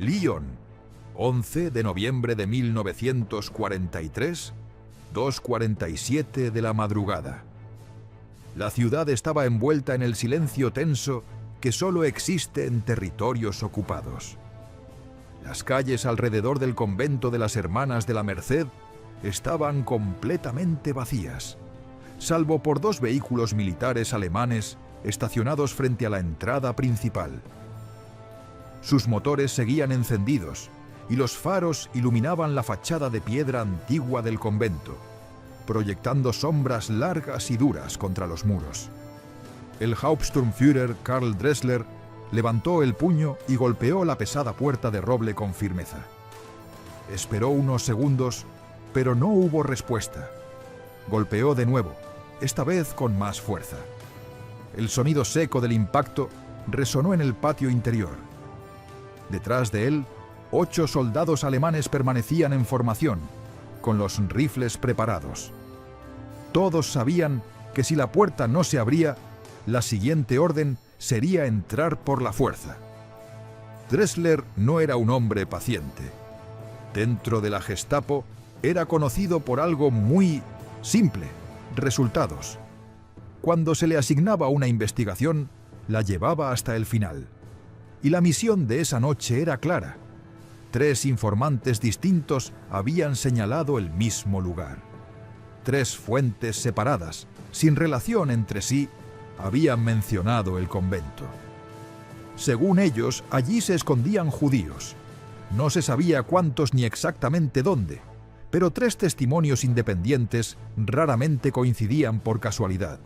Lyon, 11 de noviembre de 1943, 2:47 de la madrugada. La ciudad estaba envuelta en el silencio tenso que solo existe en territorios ocupados. Las calles alrededor del convento de las Hermanas de la Merced estaban completamente vacías, salvo por 2 vehículos militares alemanes estacionados frente a la entrada principal. Sus motores seguían encendidos y los faros iluminaban la fachada de piedra antigua del convento, proyectando sombras largas y duras contra los muros. El Hauptsturmführer Karl Dressler levantó el puño y golpeó la pesada puerta de roble con firmeza. Esperó unos segundos, pero no hubo respuesta. Golpeó de nuevo, esta vez con más fuerza. El sonido seco del impacto resonó en el patio interior. Detrás de él, 8 soldados alemanes permanecían en formación, con los rifles preparados. Todos sabían que si la puerta no se abría, la siguiente orden sería entrar por la fuerza. Dressler no era un hombre paciente. Dentro de la Gestapo era conocido por algo muy simple: resultados. Cuando se le asignaba una investigación, la llevaba hasta el final. Y la misión de esa noche era clara. 3 informantes distintos habían señalado el mismo lugar. 3 fuentes separadas, sin relación entre sí, habían mencionado el convento. Según ellos, allí se escondían judíos. No se sabía cuántos ni exactamente dónde, pero 3 testimonios independientes raramente coincidían por casualidad.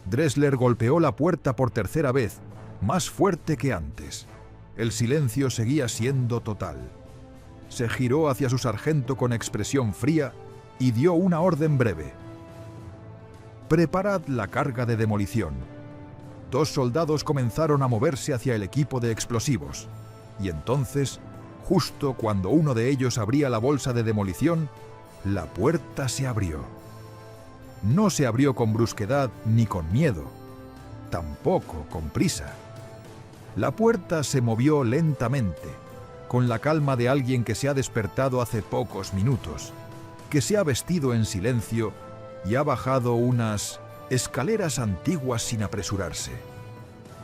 Dressler golpeó la puerta por tercera vez, más fuerte que antes. El silencio seguía siendo total. Se giró hacia su sargento con expresión fría y dio una orden breve. «Preparad la carga de demolición». 2 soldados comenzaron a moverse hacia el equipo de explosivos, y entonces, justo cuando uno de ellos abría la bolsa de demolición, la puerta se abrió. No se abrió con brusquedad ni con miedo, tampoco con prisa. La puerta se movió lentamente, con la calma de alguien que se ha despertado hace pocos minutos, que se ha vestido en silencio y ha bajado unas escaleras antiguas sin apresurarse.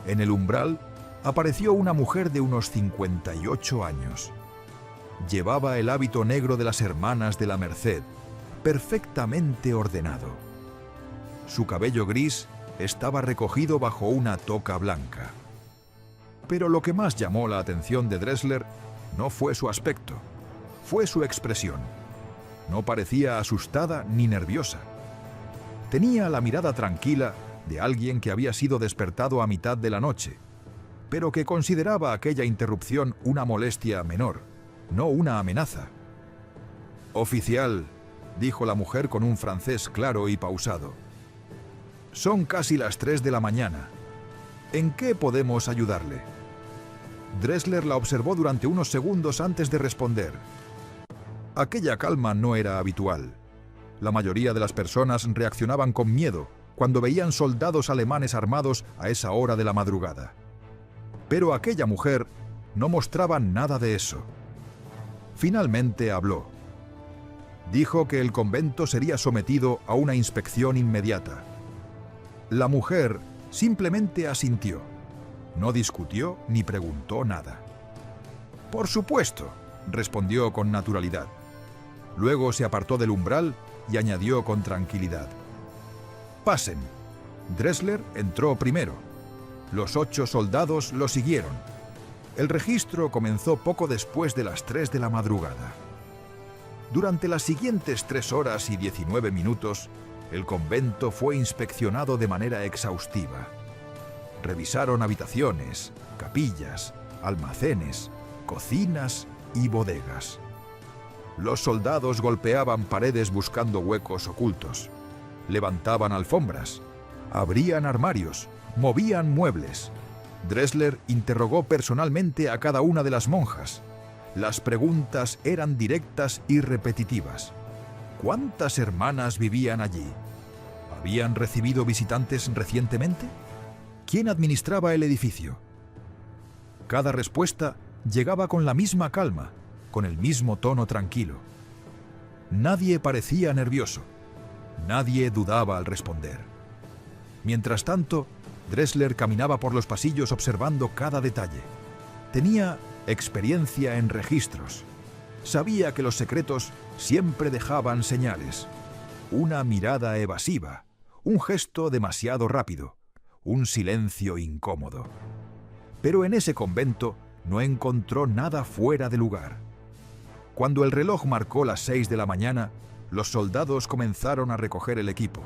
En el umbral apareció una mujer de unos 58 años. Llevaba el hábito negro de las Hermanas de la Merced, perfectamente ordenado. Su cabello gris estaba recogido bajo una toca blanca. Pero lo que más llamó la atención de Dressler no fue su aspecto, fue su expresión. No parecía asustada ni nerviosa. Tenía la mirada tranquila de alguien que había sido despertado a mitad de la noche, pero que consideraba aquella interrupción una molestia menor, no una amenaza. «Oficial», dijo la mujer con un francés claro y pausado, «son casi las 3 de la mañana. ¿En qué podemos ayudarle?» Dressler la observó durante unos segundos antes de responder. Aquella calma no era habitual. La mayoría de las personas reaccionaban con miedo cuando veían soldados alemanes armados a esa hora de la madrugada. Pero aquella mujer no mostraba nada de eso. Finalmente habló. Dijo que el convento sería sometido a una inspección inmediata. La mujer simplemente asintió. No discutió ni preguntó nada. «Por supuesto», respondió con naturalidad. Luego se apartó del umbral y añadió con tranquilidad: «Pasen». Dressler entró primero. Los 8 soldados lo siguieron. El registro comenzó poco después de las 3 de la madrugada. Durante las siguientes 3 horas y 19 minutos, el convento fue inspeccionado de manera exhaustiva. Revisaron habitaciones, capillas, almacenes, cocinas y bodegas. Los soldados golpeaban paredes buscando huecos ocultos. Levantaban alfombras, abrían armarios, movían muebles. Dressler interrogó personalmente a cada una de las monjas. Las preguntas eran directas y repetitivas. ¿Cuántas hermanas vivían allí? ¿Habían recibido visitantes recientemente? ¿Quién administraba el edificio? Cada respuesta Llegaba con la misma calma, con el mismo tono tranquilo. Nadie parecía nervioso. Nadie dudaba al responder. Mientras tanto, Dressler caminaba por los pasillos observando cada detalle. Tenía experiencia en registros. Sabía que los secretos siempre dejaban señales. Una mirada evasiva, un gesto demasiado rápido, un silencio incómodo. Pero en ese convento no encontró nada fuera de lugar. Cuando el reloj marcó las 6 de la mañana, los soldados comenzaron a recoger el equipo.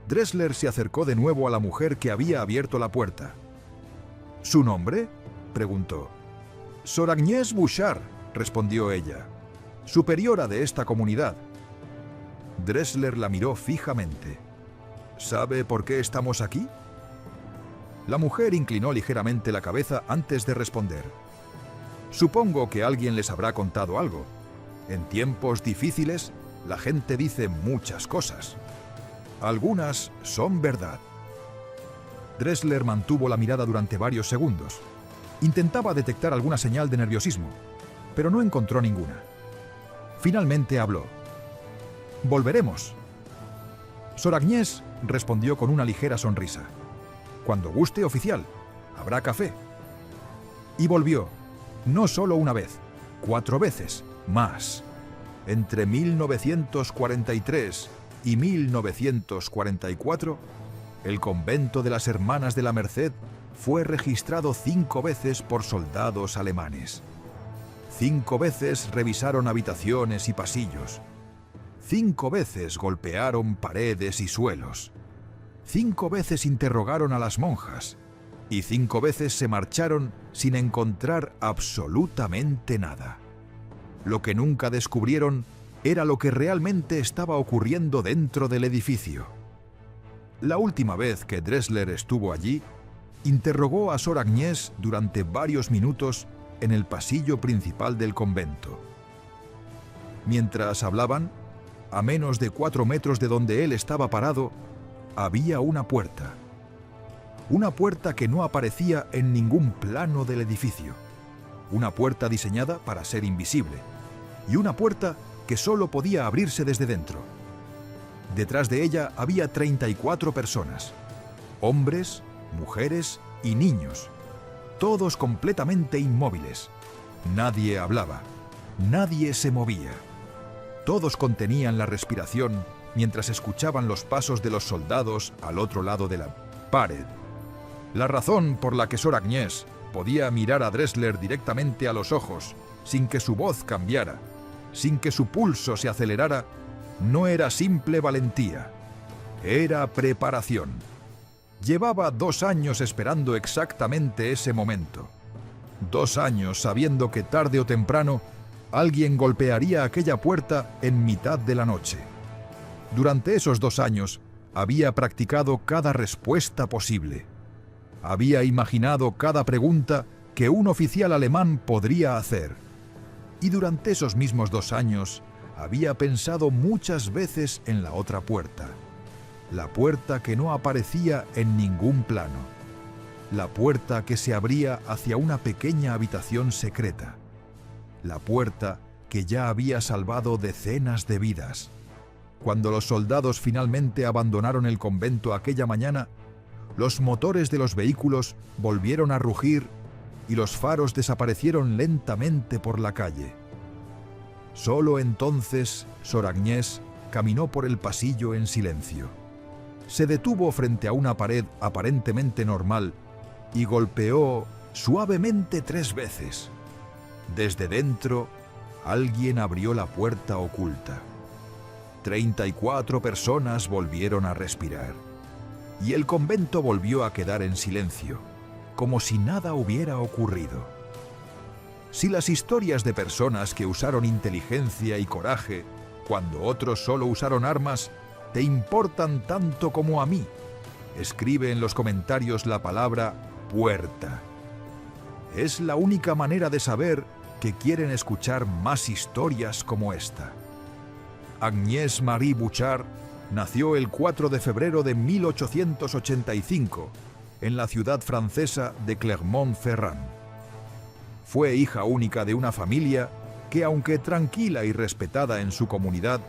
Dressler se acercó de nuevo a la mujer que había abierto la puerta. ¿Su nombre?, preguntó. «Sor Agnès Bouchard», respondió ella, «superiora de esta comunidad». Dressler la miró fijamente. «¿Sabe por qué estamos aquí?». La mujer inclinó ligeramente la cabeza antes de responder. «Supongo que alguien les habrá contado algo. En tiempos difíciles, la gente dice muchas cosas. Algunas son verdad». Dressler mantuvo la mirada durante varios segundos. Intentaba detectar alguna señal de nerviosismo, pero no encontró ninguna. Finalmente habló. «Volveremos». Sor Agnès respondió con una ligera sonrisa. «Cuando guste, oficial. Habrá café». Y volvió, no solo una vez, 4 veces, más. Entre 1943 y 1944, el convento de las Hermanas de la Merced fue registrado 5 veces por soldados alemanes. 5 veces revisaron habitaciones y pasillos. 5 veces golpearon paredes y suelos. 5 veces interrogaron a las monjas. Y 5 veces se marcharon sin encontrar absolutamente nada. Lo que nunca descubrieron era lo que realmente estaba ocurriendo dentro del edificio. La última vez que Dressler estuvo allí, interrogó a Sor Agnès durante varios minutos en el pasillo principal del convento. Mientras hablaban, a menos de 4 metros de donde él estaba parado, había una puerta. Una puerta que no aparecía en ningún plano del edificio. Una puerta diseñada para ser invisible. Y una puerta que solo podía abrirse desde dentro. Detrás de ella había 34 personas. Hombres, mujeres y niños. Todos completamente inmóviles. Nadie hablaba. Nadie se movía. Todos contenían la respiración mientras escuchaban los pasos de los soldados al otro lado de la pared. La razón por la que Sor Agnès podía mirar a Dressler directamente a los ojos, sin que su voz cambiara, sin que su pulso se acelerara, no era simple valentía, era preparación. Llevaba 2 años esperando exactamente ese momento. 2 años sabiendo que tarde o temprano alguien golpearía aquella puerta en mitad de la noche. Durante esos 2 años había practicado cada respuesta posible. Había imaginado cada pregunta que un oficial alemán podría hacer. Y durante esos mismos 2 años había pensado muchas veces en la otra puerta. La puerta que no aparecía en ningún plano. La puerta que se abría hacia una pequeña habitación secreta. La puerta que ya había salvado decenas de vidas. Cuando los soldados finalmente abandonaron el convento aquella mañana, los motores de los vehículos volvieron a rugir y los faros desaparecieron lentamente por la calle. Solo entonces Sor Agnès caminó por el pasillo en silencio. Se detuvo frente a una pared aparentemente normal y golpeó suavemente 3 veces. Desde dentro, alguien abrió la puerta oculta. 34 personas volvieron a respirar. Y el convento volvió a quedar en silencio, como si nada hubiera ocurrido. Si las historias de personas que usaron inteligencia y coraje, cuando otros solo usaron armas, te importan tanto como a mí, escribe en los comentarios la palabra puerta. Es la única manera de saber que quieren escuchar más historias como esta. Agnès Marie Bouchard nació el 4 de febrero de 1885 en la ciudad francesa de Clermont-Ferrand. Fue hija única de una familia que, aunque tranquila y respetada en su comunidad,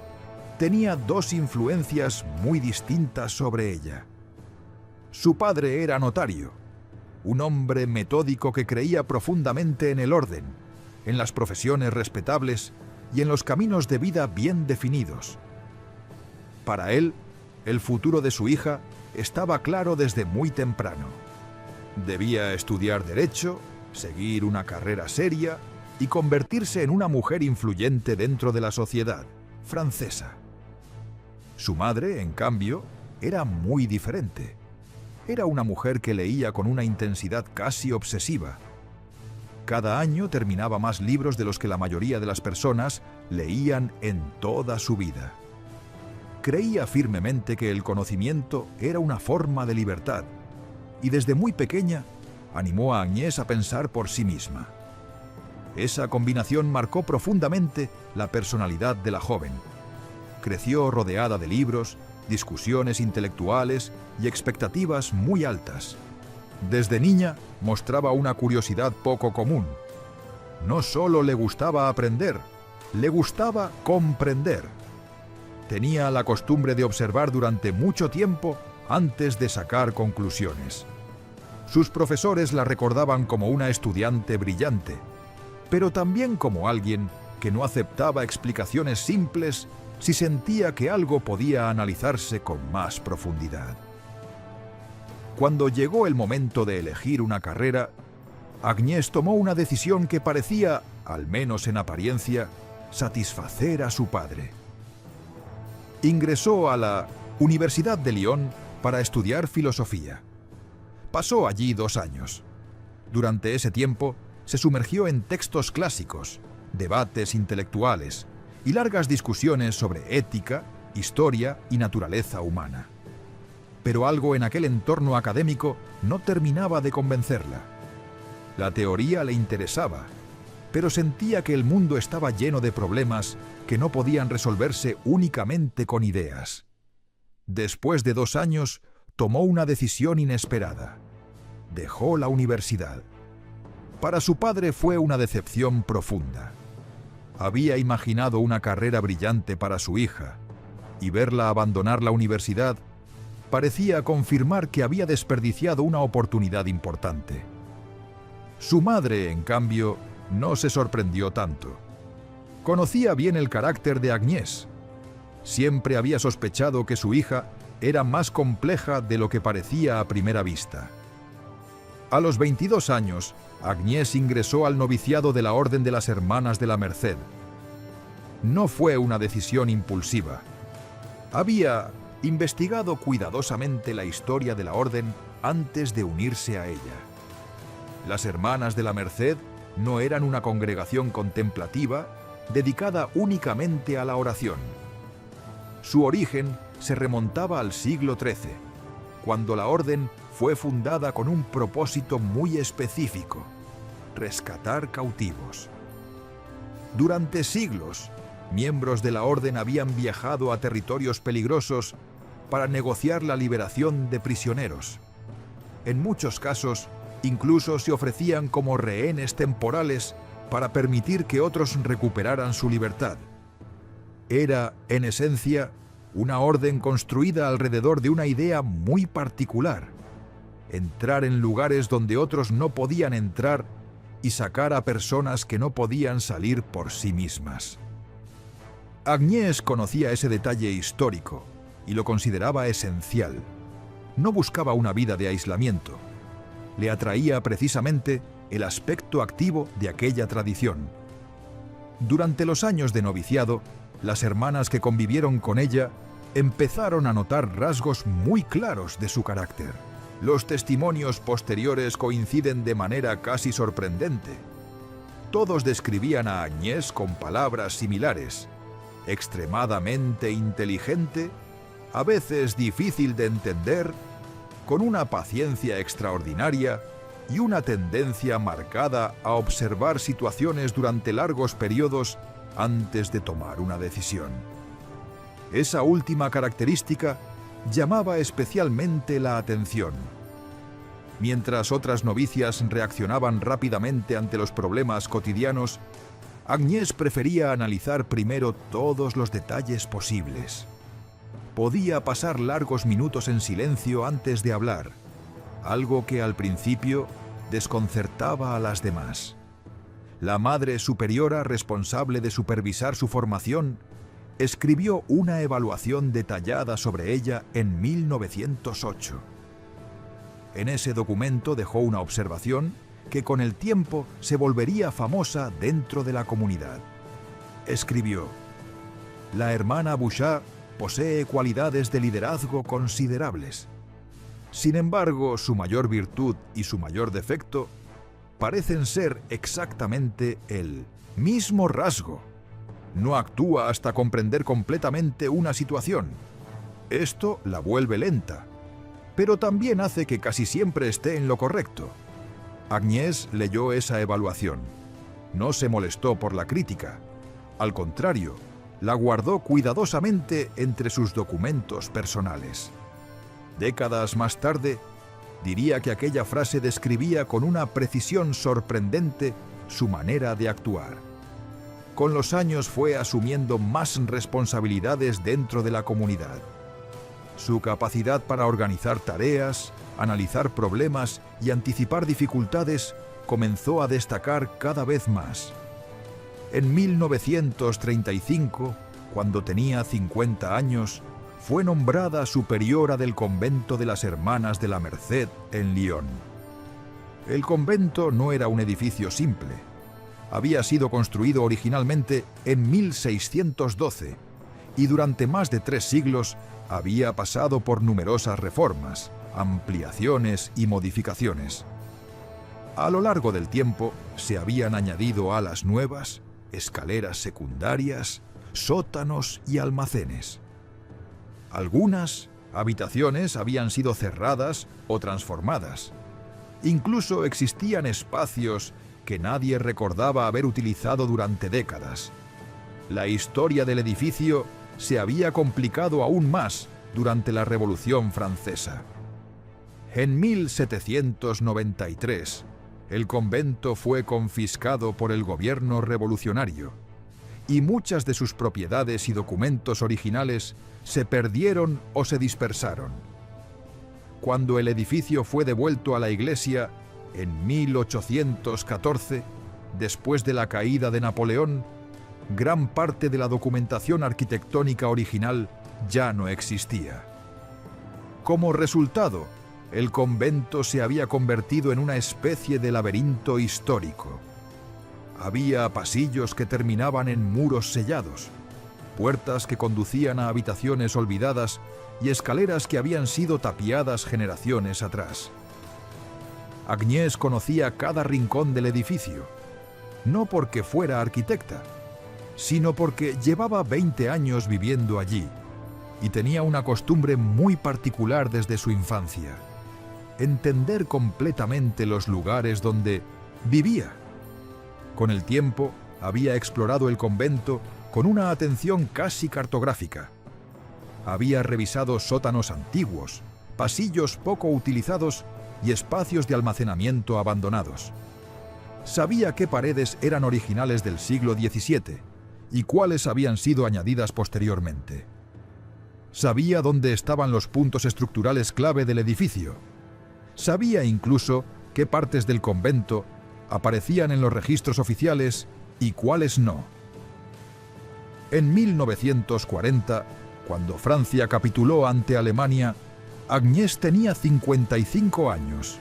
tenía dos influencias muy distintas sobre ella. Su padre era notario, un hombre metódico que creía profundamente en el orden, en las profesiones respetables y en los caminos de vida bien definidos. Para él, el futuro de su hija estaba claro desde muy temprano. Debía estudiar Derecho, seguir una carrera seria y convertirse en una mujer influyente dentro de la sociedad francesa. Su madre, en cambio, era muy diferente. Era una mujer que leía con una intensidad casi obsesiva. Cada año terminaba más libros de los que la mayoría de las personas leían en toda su vida. Creía firmemente que el conocimiento era una forma de libertad, y desde muy pequeña animó a Agnès a pensar por sí misma. Esa combinación marcó profundamente la personalidad de la joven. Creció rodeada de libros, discusiones intelectuales y expectativas muy altas. Desde niña mostraba una curiosidad poco común. No solo le gustaba aprender, le gustaba comprender. Tenía la costumbre de observar durante mucho tiempo antes de sacar conclusiones. Sus profesores la recordaban como una estudiante brillante, pero también como alguien que no aceptaba explicaciones simples si sentía que algo podía analizarse con más profundidad. Cuando llegó el momento de elegir una carrera, Agnès tomó una decisión que parecía, al menos en apariencia, satisfacer a su padre. Ingresó a la Universidad de Lyon para estudiar filosofía. Pasó allí 2 años. Durante ese tiempo, se sumergió en textos clásicos, debates intelectuales y largas discusiones sobre ética, historia y naturaleza humana. Pero algo en aquel entorno académico no terminaba de convencerla. La teoría le interesaba, pero sentía que el mundo estaba lleno de problemas que no podían resolverse únicamente con ideas. Después de 2 años, tomó una decisión inesperada. Dejó la universidad. Para su padre fue una decepción profunda. Había imaginado una carrera brillante para su hija, y verla abandonar la universidad parecía confirmar que había desperdiciado una oportunidad importante. Su madre, en cambio, no se sorprendió tanto. Conocía bien el carácter de Agnès. Siempre había sospechado que su hija era más compleja de lo que parecía a primera vista. A los 22 años, Agnès ingresó al noviciado de la Orden de las Hermanas de la Merced. No fue una decisión impulsiva. Había investigado cuidadosamente la historia de la Orden antes de unirse a ella. Las Hermanas de la Merced no eran una congregación contemplativa dedicada únicamente a la oración. Su origen se remontaba al siglo XIII, cuando la Orden fue fundada con un propósito muy específico: rescatar cautivos. Durante siglos, miembros de la Orden habían viajado a territorios peligrosos para negociar la liberación de prisioneros. En muchos casos, incluso se ofrecían como rehenes temporales para permitir que otros recuperaran su libertad. Era, en esencia, una orden construida alrededor de una idea muy particular: entrar en lugares donde otros no podían entrar y sacar a personas que no podían salir por sí mismas. Agnès conocía ese detalle histórico y lo consideraba esencial. No buscaba una vida de aislamiento. Le atraía precisamente el aspecto activo de aquella tradición. Durante los años de noviciado, las hermanas que convivieron con ella empezaron a notar rasgos muy claros de su carácter. Los testimonios posteriores coinciden de manera casi sorprendente. Todos describían a Agnès con palabras similares: extremadamente inteligente, a veces difícil de entender, con una paciencia extraordinaria y una tendencia marcada a observar situaciones durante largos periodos antes de tomar una decisión. Esa última característica llamaba especialmente la atención. Mientras otras novicias reaccionaban rápidamente ante los problemas cotidianos, Agnès prefería analizar primero todos los detalles posibles. Podía pasar largos minutos en silencio antes de hablar, algo que al principio desconcertaba a las demás. La madre superiora responsable de supervisar su formación escribió una evaluación detallada sobre ella en 1908. En ese documento dejó una observación que con el tiempo se volvería famosa dentro de la comunidad. Escribió: «La hermana Bouchard posee cualidades de liderazgo considerables. Sin embargo, su mayor virtud y su mayor defecto parecen ser exactamente el mismo rasgo. No actúa hasta comprender completamente una situación. Esto la vuelve lenta, pero también hace que casi siempre esté en lo correcto». Agnès leyó esa evaluación. No se molestó por la crítica. Al contrario, la guardó cuidadosamente entre sus documentos personales. Décadas más tarde, diría que aquella frase describía con una precisión sorprendente su manera de actuar. Con los años fue asumiendo más responsabilidades dentro de la comunidad. Su capacidad para organizar tareas, analizar problemas y anticipar dificultades comenzó a destacar cada vez más. En 1935, cuando tenía 50 años, fue nombrada superiora del convento de las Hermanas de la Merced en Lyon. El convento no era un edificio simple. Había sido construido originalmente en 1612 y durante más de 3 siglos había pasado por numerosas reformas, ampliaciones y modificaciones. A lo largo del tiempo se habían añadido alas nuevas, escaleras secundarias, sótanos y almacenes. Algunas habitaciones habían sido cerradas o transformadas. Incluso existían espacios que nadie recordaba haber utilizado durante décadas. La historia del edificio se había complicado aún más durante la Revolución Francesa. En 1793, el convento fue confiscado por el gobierno revolucionario y muchas de sus propiedades y documentos originales se perdieron o se dispersaron. Cuando el edificio fue devuelto a la iglesia en 1814, después de la caída de Napoleón, gran parte de la documentación arquitectónica original ya no existía. Como resultado, el convento se había convertido en una especie de laberinto histórico. Había pasillos que terminaban en muros sellados, puertas que conducían a habitaciones olvidadas y escaleras que habían sido tapiadas generaciones atrás. Agnès conocía cada rincón del edificio, no porque fuera arquitecta, sino porque llevaba 20 años viviendo allí y tenía una costumbre muy particular desde su infancia: entender completamente los lugares donde vivía. Con el tiempo, había explorado el convento con una atención casi cartográfica. Había revisado sótanos antiguos, pasillos poco utilizados y espacios de almacenamiento abandonados. Sabía qué paredes eran originales del siglo XVII y cuáles habían sido añadidas posteriormente. Sabía dónde estaban los puntos estructurales clave del edificio. Sabía incluso qué partes del convento aparecían en los registros oficiales y cuáles no. En 1940, cuando Francia capituló ante Alemania, Agnès tenía 55 años.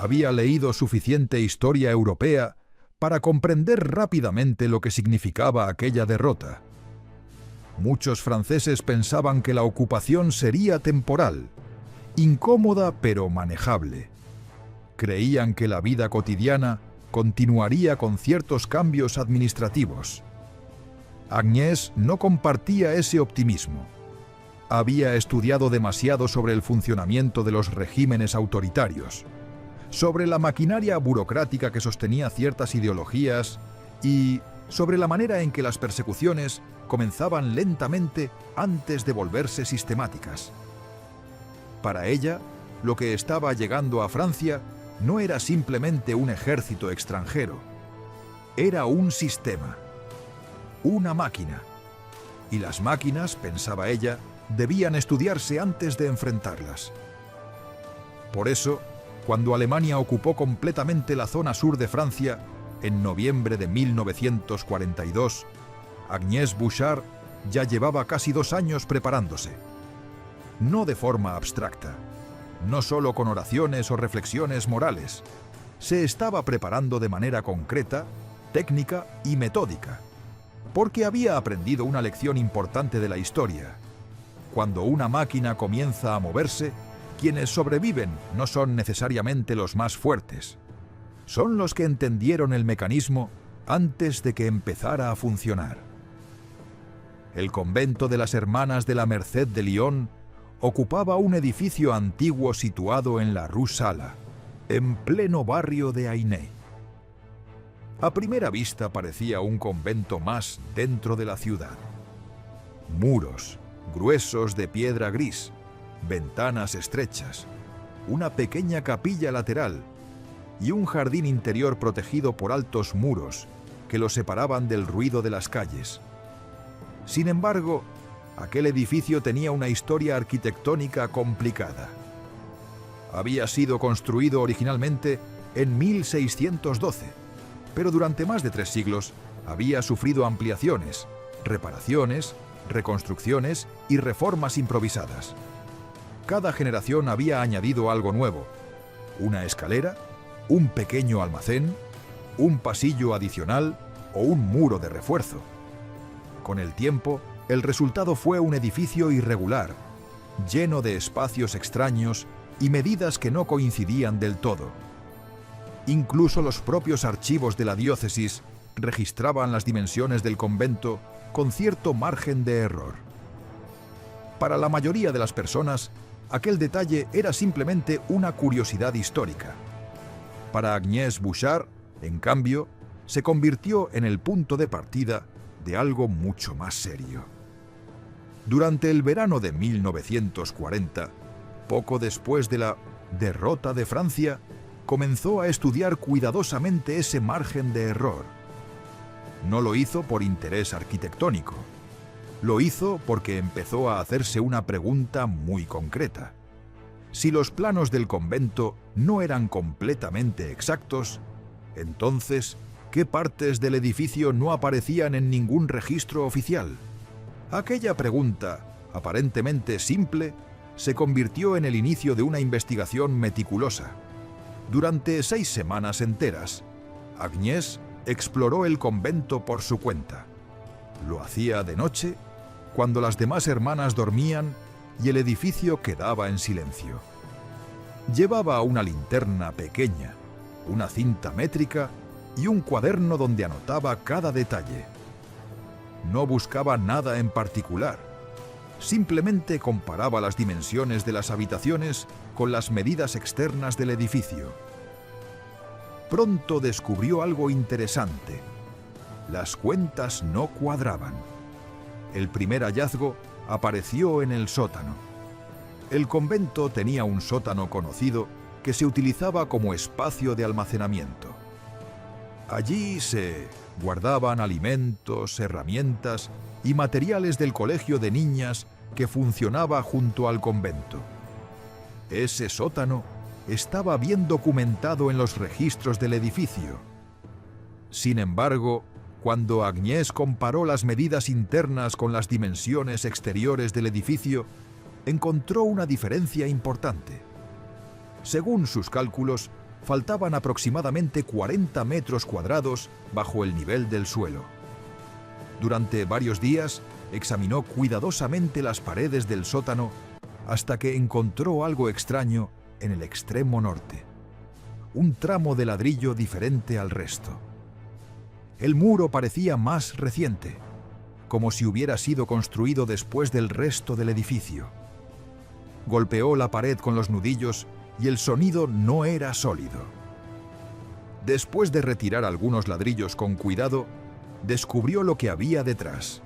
Había leído suficiente historia europea para comprender rápidamente lo que significaba aquella derrota. Muchos franceses pensaban que la ocupación sería temporal, incómoda pero manejable. Creían que la vida cotidiana continuaría con ciertos cambios administrativos. Agnès no compartía ese optimismo. Había estudiado demasiado sobre el funcionamiento de los regímenes autoritarios, sobre la maquinaria burocrática que sostenía ciertas ideologías y sobre la manera en que las persecuciones comenzaban lentamente antes de volverse sistemáticas. Para ella, lo que estaba llegando a Francia no era simplemente un ejército extranjero. Era un sistema, una máquina. Y las máquinas, pensaba ella, debían estudiarse antes de enfrentarlas. Por eso, cuando Alemania ocupó completamente la zona sur de Francia, en noviembre de 1942, Agnès Bouchard ya llevaba casi 2 años preparándose. No de forma abstracta, no solo con oraciones o reflexiones morales. Se estaba preparando de manera concreta, técnica y metódica, porque había aprendido una lección importante de la historia. Cuando una máquina comienza a moverse, quienes sobreviven no son necesariamente los más fuertes. Son los que entendieron el mecanismo antes de que empezara a funcionar. El convento de las Hermanas de la Merced de Lyon ocupaba un edificio antiguo situado en la Rue Sala, en pleno barrio de Ainay. A primera vista parecía un convento más dentro de la ciudad. Muros gruesos de piedra gris, ventanas estrechas, una pequeña capilla lateral y un jardín interior protegido por altos muros que lo separaban del ruido de las calles. Sin embargo, aquel edificio tenía una historia arquitectónica complicada. Había sido construido originalmente en 1612, pero durante más de 3 siglos había sufrido ampliaciones, reparaciones, reconstrucciones y reformas improvisadas. Cada generación había añadido algo nuevo: una escalera, un pequeño almacén, un pasillo adicional o un muro de refuerzo. Con el tiempo, el resultado fue un edificio irregular, lleno de espacios extraños y medidas que no coincidían del todo. Incluso los propios archivos de la diócesis registraban las dimensiones del convento con cierto margen de error. Para la mayoría de las personas, aquel detalle era simplemente una curiosidad histórica. Para Agnès Bouchard, en cambio, se convirtió en el punto de partida de algo mucho más serio. Durante el verano de 1940, poco después de la derrota de Francia, comenzó a estudiar cuidadosamente ese margen de error. No lo hizo por interés arquitectónico. Lo hizo porque empezó a hacerse una pregunta muy concreta. Si los planos del convento no eran completamente exactos, entonces, ¿qué partes del edificio no aparecían en ningún registro oficial? Aquella pregunta, aparentemente simple, se convirtió en el inicio de una investigación meticulosa. Durante 6 semanas enteras, Agnès exploró el convento por su cuenta. Lo hacía de noche, cuando las demás hermanas dormían y el edificio quedaba en silencio. Llevaba una linterna pequeña, una cinta métrica y un cuaderno donde anotaba cada detalle. No buscaba nada en particular. Simplemente comparaba las dimensiones de las habitaciones con las medidas externas del edificio. Pronto descubrió algo interesante. Las cuentas no cuadraban. El primer hallazgo apareció en el sótano. El convento tenía un sótano conocido que se utilizaba como espacio de almacenamiento. Allí se guardaban alimentos, herramientas y materiales del colegio de niñas que funcionaba junto al convento. Ese sótano estaba bien documentado en los registros del edificio. Sin embargo, cuando Agnès comparó las medidas internas con las dimensiones exteriores del edificio, encontró una diferencia importante. Según sus cálculos, faltaban aproximadamente 40 metros cuadrados bajo el nivel del suelo. Durante varios días, examinó cuidadosamente las paredes del sótano hasta que encontró algo extraño en el extremo norte. Un tramo de ladrillo diferente al resto. El muro parecía más reciente, como si hubiera sido construido después del resto del edificio. Golpeó la pared con los nudillos y el sonido no era sólido. Después de retirar algunos ladrillos con cuidado, descubrió lo que había detrás.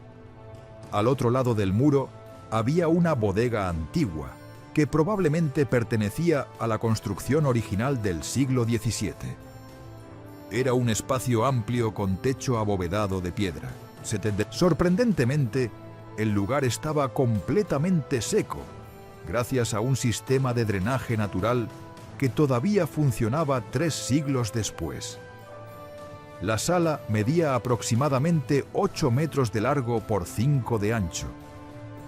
Al otro lado del muro había una bodega antigua, que probablemente pertenecía a la construcción original del siglo XVII. Era un espacio amplio con techo abovedado de piedra. Sorprendentemente, el lugar estaba completamente seco, gracias a un sistema de drenaje natural que todavía funcionaba 3 siglos después. La sala medía aproximadamente 8 metros de largo por 5 de ancho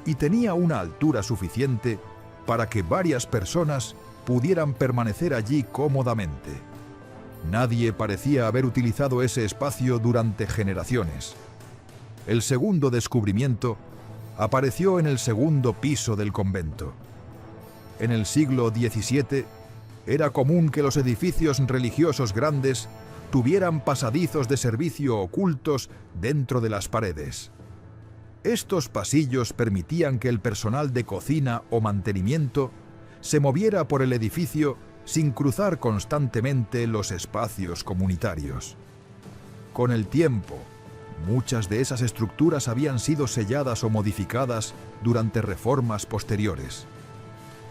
y tenía una altura suficiente para que varias personas pudieran permanecer allí cómodamente. Nadie parecía haber utilizado ese espacio durante generaciones. El segundo descubrimiento apareció en el segundo piso del convento. En el siglo XVII era común que los edificios religiosos grandes tuvieran pasadizos de servicio ocultos dentro de las paredes. Estos pasillos permitían que el personal de cocina o mantenimiento se moviera por el edificio sin cruzar constantemente los espacios comunitarios. Con el tiempo, muchas de esas estructuras habían sido selladas o modificadas durante reformas posteriores.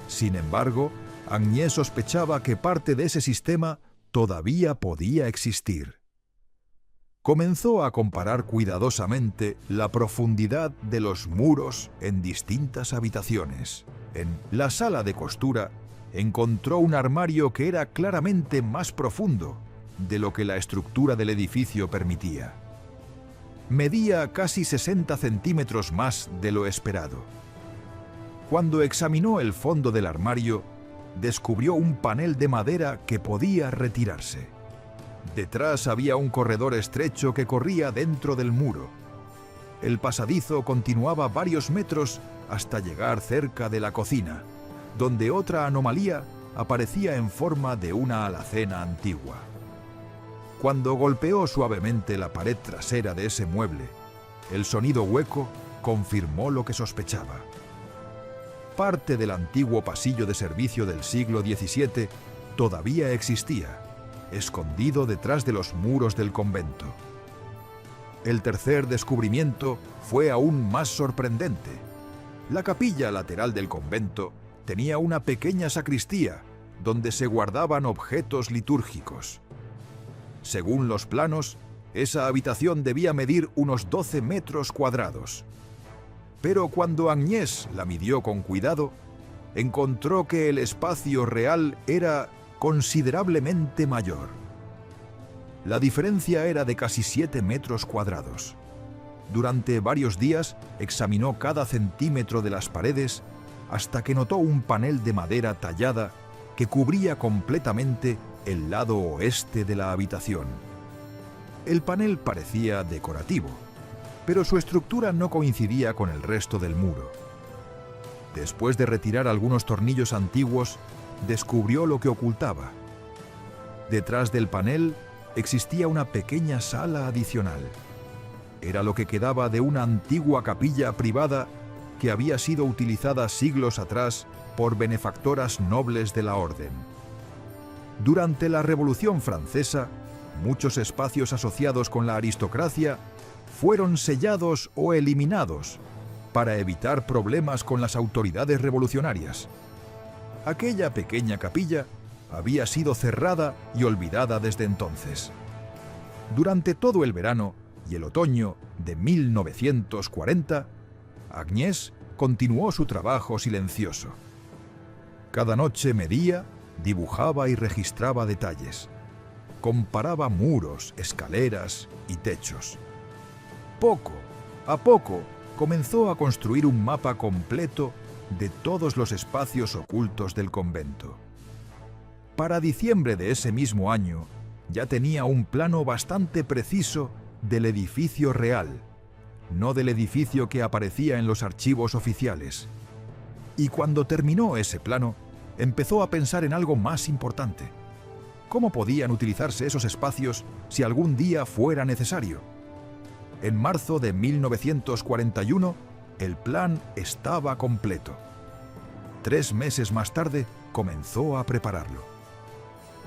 Sin embargo, Agnès sospechaba que parte de ese sistema todavía podía existir. Comenzó a comparar cuidadosamente la profundidad de los muros en distintas habitaciones. En la sala de costura encontró un armario que era claramente más profundo de lo que la estructura del edificio permitía. Medía casi 60 centímetros más de lo esperado. Cuando examinó el fondo del armario, descubrió un panel de madera que podía retirarse. Detrás había un corredor estrecho que corría dentro del muro. El pasadizo continuaba varios metros hasta llegar cerca de la cocina, donde otra anomalía aparecía en forma de una alacena antigua. Cuando golpeó suavemente la pared trasera de ese mueble, el sonido hueco confirmó lo que sospechaba. Parte del antiguo pasillo de servicio del siglo XVII todavía existía, escondido detrás de los muros del convento. El tercer descubrimiento fue aún más sorprendente. La capilla lateral del convento tenía una pequeña sacristía donde se guardaban objetos litúrgicos. Según los planos, esa habitación debía medir unos 12 metros cuadrados. Pero cuando Agnès la midió con cuidado, encontró que el espacio real era considerablemente mayor. La diferencia era de casi 7 metros cuadrados. Durante varios días examinó cada centímetro de las paredes hasta que notó un panel de madera tallada que cubría completamente el lado oeste de la habitación. El panel parecía decorativo, pero su estructura no coincidía con el resto del muro. Después de retirar algunos tornillos antiguos, descubrió lo que ocultaba. Detrás del panel existía una pequeña sala adicional. Era lo que quedaba de una antigua capilla privada que había sido utilizada siglos atrás por benefactoras nobles de la orden. Durante la Revolución Francesa, muchos espacios asociados con la aristocracia fueron sellados o eliminados para evitar problemas con las autoridades revolucionarias. Aquella pequeña capilla había sido cerrada y olvidada desde entonces. Durante todo el verano y el otoño de 1940, Agnès continuó su trabajo silencioso. Cada noche medía, dibujaba y registraba detalles. Comparaba muros, escaleras y techos. Poco a poco comenzó a construir un mapa completo de todos los espacios ocultos del convento. Para diciembre de ese mismo año, ya tenía un plano bastante preciso del edificio real, no del edificio que aparecía en los archivos oficiales. Y cuando terminó ese plano, empezó a pensar en algo más importante. ¿Cómo podían utilizarse esos espacios si algún día fuera necesario? En marzo de 1941, el plan estaba completo. 3 meses más tarde, comenzó a prepararlo.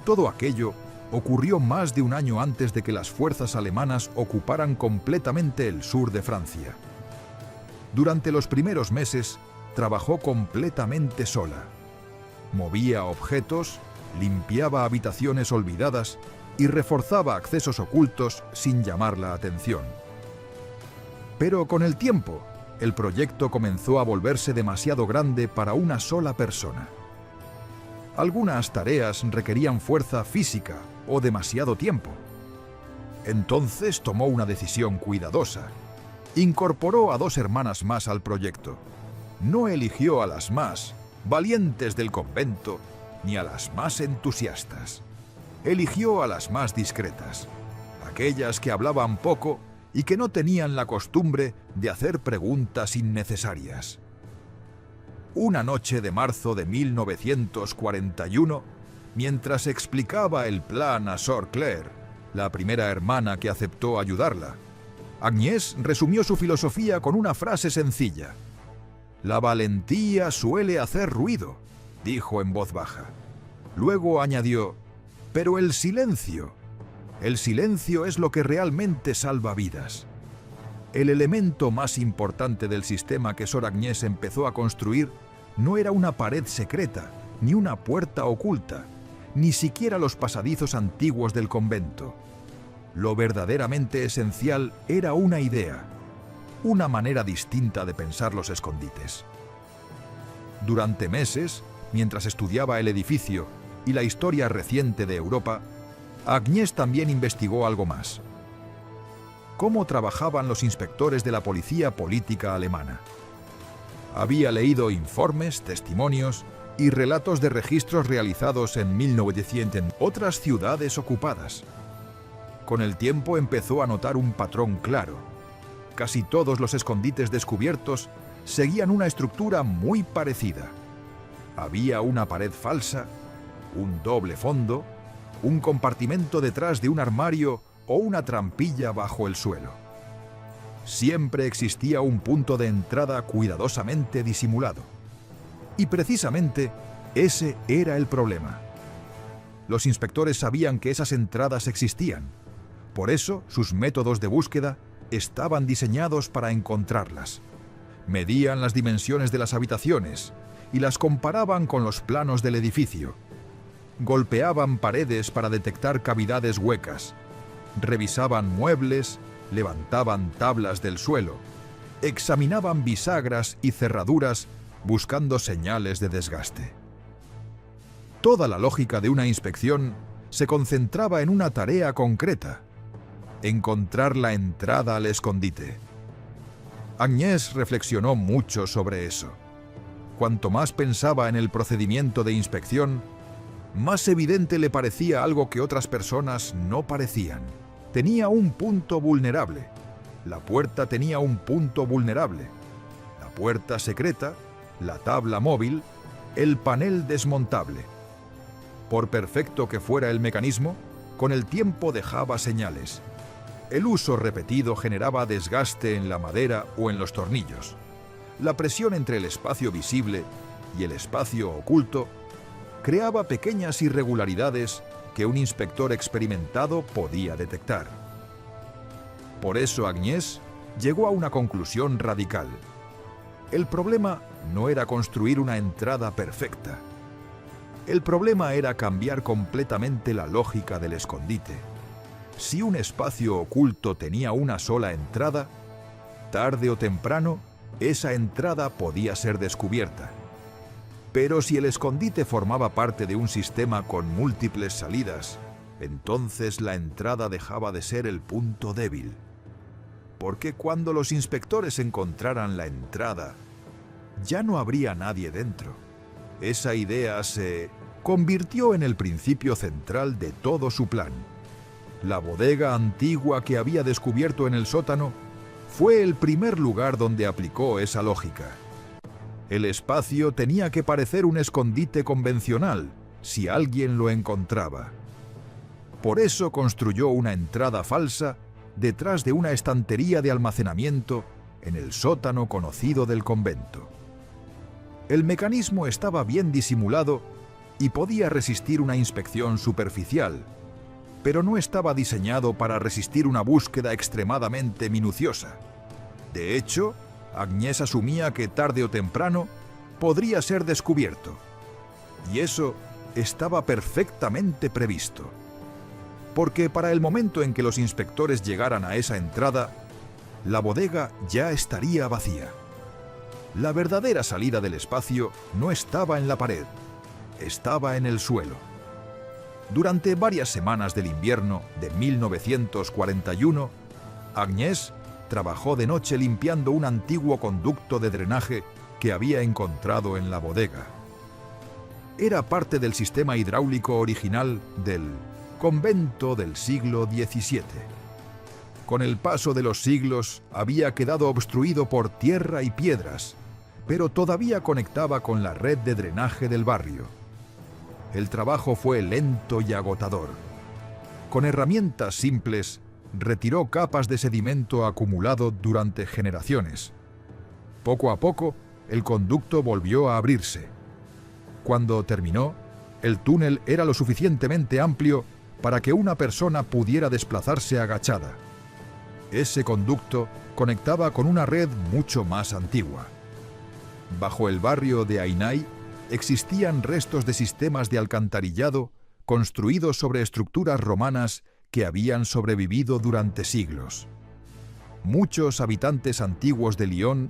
Todo aquello ocurrió más de un año antes de que las fuerzas alemanas ocuparan completamente el sur de Francia. Durante los primeros meses, trabajó completamente sola. movía objetos, limpiaba habitaciones olvidadas y reforzaba accesos ocultos sin llamar la atención. Pero con el tiempo, el proyecto comenzó a volverse demasiado grande para una sola persona. Algunas tareas requerían fuerza física o demasiado tiempo. Entonces tomó una decisión cuidadosa. Incorporó a 2 hermanas más al proyecto. No eligió a las más valientes del convento ni a las más entusiastas. Eligió a las más discretas, aquellas que hablaban poco y que no tenían la costumbre de hacer preguntas innecesarias. Una noche de marzo de 1941, mientras explicaba el plan a Sor Claire, la primera hermana que aceptó ayudarla, Agnès resumió su filosofía con una frase sencilla. «La valentía suele hacer ruido», dijo en voz baja. Luego añadió, «pero el silencio es lo que realmente salva vidas». El elemento más importante del sistema que Sor Agnès empezó a construir no era una pared secreta, ni una puerta oculta, ni siquiera los pasadizos antiguos del convento. Lo verdaderamente esencial era una idea, una manera distinta de pensar los escondites. Durante meses, mientras estudiaba el edificio y la historia reciente de Europa, Agnès también investigó algo más. Cómo trabajaban los inspectores de la policía política alemana. Había leído informes, testimonios y relatos de registros realizados en 1900 en otras ciudades ocupadas. Con el tiempo empezó a notar un patrón claro. Casi todos los escondites descubiertos seguían una estructura muy parecida. Había una pared falsa, un doble fondo, un compartimento detrás de un armario o una trampilla bajo el suelo. Siempre existía un punto de entrada cuidadosamente disimulado. Y precisamente ese era el problema. Los inspectores sabían que esas entradas existían. Por eso, sus métodos de búsqueda estaban diseñados para encontrarlas. Medían las dimensiones de las habitaciones y las comparaban con los planos del edificio. Golpeaban paredes para detectar cavidades huecas. Revisaban muebles, levantaban tablas del suelo, examinaban bisagras y cerraduras buscando señales de desgaste. Toda la lógica de una inspección se concentraba en una tarea concreta: encontrar la entrada al escondite. Agnès reflexionó mucho sobre eso. Cuanto más pensaba en el procedimiento de inspección, más evidente le parecía algo que otras personas no parecían. Tenía un punto vulnerable. La puerta tenía un punto vulnerable. La puerta secreta, la tabla móvil, el panel desmontable. Por perfecto que fuera el mecanismo, con el tiempo dejaba señales. El uso repetido generaba desgaste en la madera o en los tornillos. La presión entre el espacio visible y el espacio oculto creaba pequeñas irregularidades que un inspector experimentado podía detectar. Por eso Agnès llegó a una conclusión radical. El problema no era construir una entrada perfecta. El problema era cambiar completamente la lógica del escondite. Si un espacio oculto tenía una sola entrada, tarde o temprano, esa entrada podía ser descubierta. Pero si el escondite formaba parte de un sistema con múltiples salidas, entonces la entrada dejaba de ser el punto débil. Porque cuando los inspectores encontraran la entrada, ya no habría nadie dentro. Esa idea se convirtió en el principio central de todo su plan. La bodega antigua que había descubierto en el sótano fue el primer lugar donde aplicó esa lógica. El espacio tenía que parecer un escondite convencional, si alguien lo encontraba. Por eso construyó una entrada falsa detrás de una estantería de almacenamiento en el sótano conocido del convento. El mecanismo estaba bien disimulado y podía resistir una inspección superficial, pero no estaba diseñado para resistir una búsqueda extremadamente minuciosa. De hecho, Agnès asumía que tarde o temprano podría ser descubierto. Y eso estaba perfectamente previsto. Porque para el momento en que los inspectores llegaran a esa entrada, la bodega ya estaría vacía. La verdadera salida del espacio no estaba en la pared, estaba en el suelo. Durante varias semanas del invierno de 1941, Agnès trabajó de noche limpiando un antiguo conducto de drenaje que había encontrado en la bodega. Era parte del sistema hidráulico original del convento del siglo XVII. Con el paso de los siglos había quedado obstruido por tierra y piedras, pero todavía conectaba con la red de drenaje del barrio. El trabajo fue lento y agotador. Con herramientas simples, retiró capas de sedimento acumulado durante generaciones. Poco a poco, el conducto volvió a abrirse. Cuando terminó, el túnel era lo suficientemente amplio para que una persona pudiera desplazarse agachada. Ese conducto conectaba con una red mucho más antigua. Bajo el barrio de Ainay existían restos de sistemas de alcantarillado construidos sobre estructuras romanas que habían sobrevivido durante siglos. Muchos habitantes antiguos de Lyon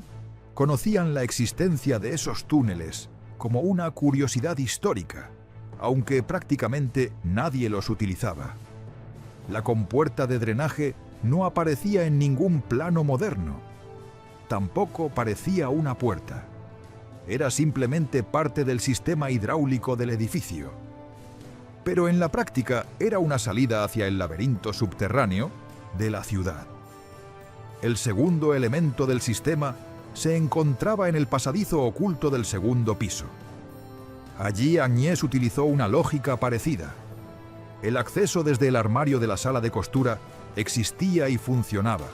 conocían la existencia de esos túneles como una curiosidad histórica, aunque prácticamente nadie los utilizaba. La compuerta de drenaje no aparecía en ningún plano moderno. Tampoco parecía una puerta. Era simplemente parte del sistema hidráulico del edificio. Pero en la práctica era una salida hacia el laberinto subterráneo de la ciudad. El segundo elemento del sistema se encontraba en el pasadizo oculto del segundo piso. Allí Agnès utilizó una lógica parecida. El acceso desde el armario de la sala de costura existía y funcionaba,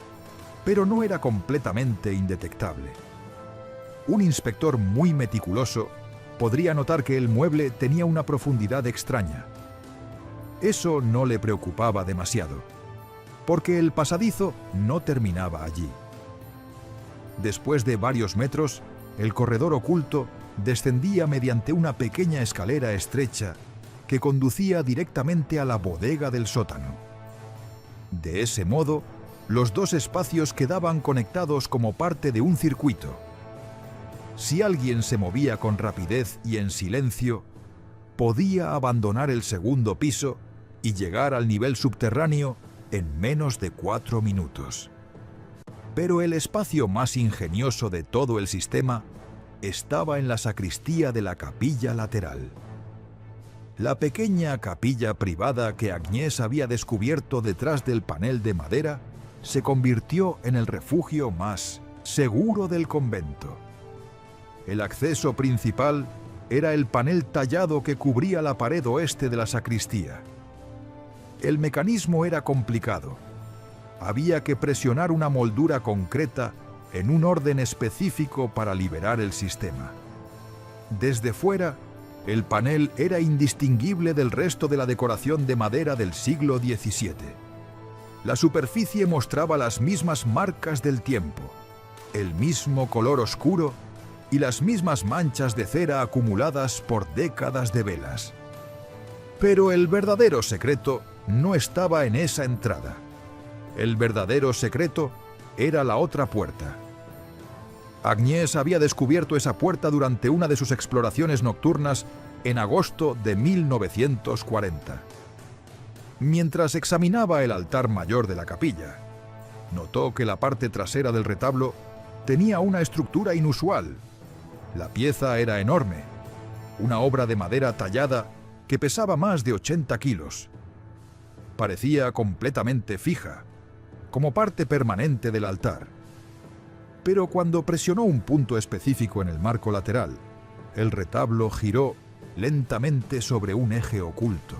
pero no era completamente indetectable. Un inspector muy meticuloso podría notar que el mueble tenía una profundidad extraña. Eso no le preocupaba demasiado, porque el pasadizo no terminaba allí. Después de varios metros, el corredor oculto descendía mediante una pequeña escalera estrecha que conducía directamente a la bodega del sótano. De ese modo, los dos espacios quedaban conectados como parte de un circuito. Si alguien se movía con rapidez y en silencio, podía abandonar el segundo piso y llegar al nivel subterráneo en menos de 4 minutos. Pero el espacio más ingenioso de todo el sistema estaba en la sacristía de la capilla lateral. La pequeña capilla privada que Agnès había descubierto detrás del panel de madera se convirtió en el refugio más seguro del convento. El acceso principal era el panel tallado que cubría la pared oeste de la sacristía. El mecanismo era complicado. Había que presionar una moldura concreta en un orden específico para liberar el sistema. Desde fuera, el panel era indistinguible del resto de la decoración de madera del siglo XVII. La superficie mostraba las mismas marcas del tiempo, el mismo color oscuro y las mismas manchas de cera acumuladas por décadas de velas. Pero el verdadero secreto no estaba en esa entrada. El verdadero secreto era la otra puerta. Agnès había descubierto esa puerta durante una de sus exploraciones nocturnas en agosto de 1940. Mientras examinaba el altar mayor de la capilla, notó que la parte trasera del retablo tenía una estructura inusual. La pieza era enorme, una obra de madera tallada que pesaba más de 80 kilos. Parecía completamente fija, como parte permanente del altar. Pero cuando presionó un punto específico en el marco lateral, el retablo giró lentamente sobre un eje oculto.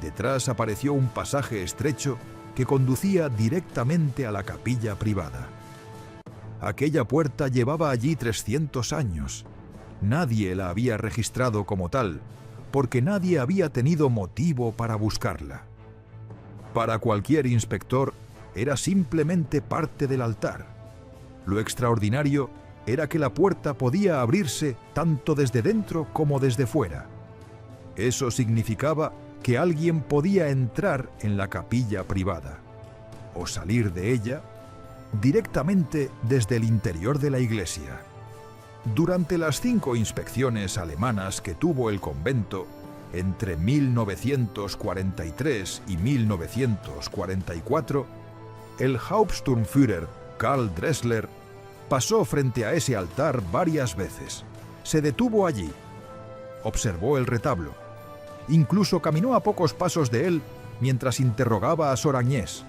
Detrás apareció un pasaje estrecho que conducía directamente a la capilla privada. Aquella puerta llevaba allí 300 años. Nadie la había registrado como tal, porque nadie había tenido motivo para buscarla. Para cualquier inspector, era simplemente parte del altar. Lo extraordinario era que la puerta podía abrirse tanto desde dentro como desde fuera. Eso significaba que alguien podía entrar en la capilla privada o salir de ella directamente desde el interior de la iglesia. Durante las 5 inspecciones alemanas que tuvo el convento entre 1943 y 1944, el Hauptsturmführer Karl Dressler pasó frente a ese altar varias veces. Se detuvo allí, observó el retablo, incluso caminó a pocos pasos de él mientras interrogaba a Sor Agnès.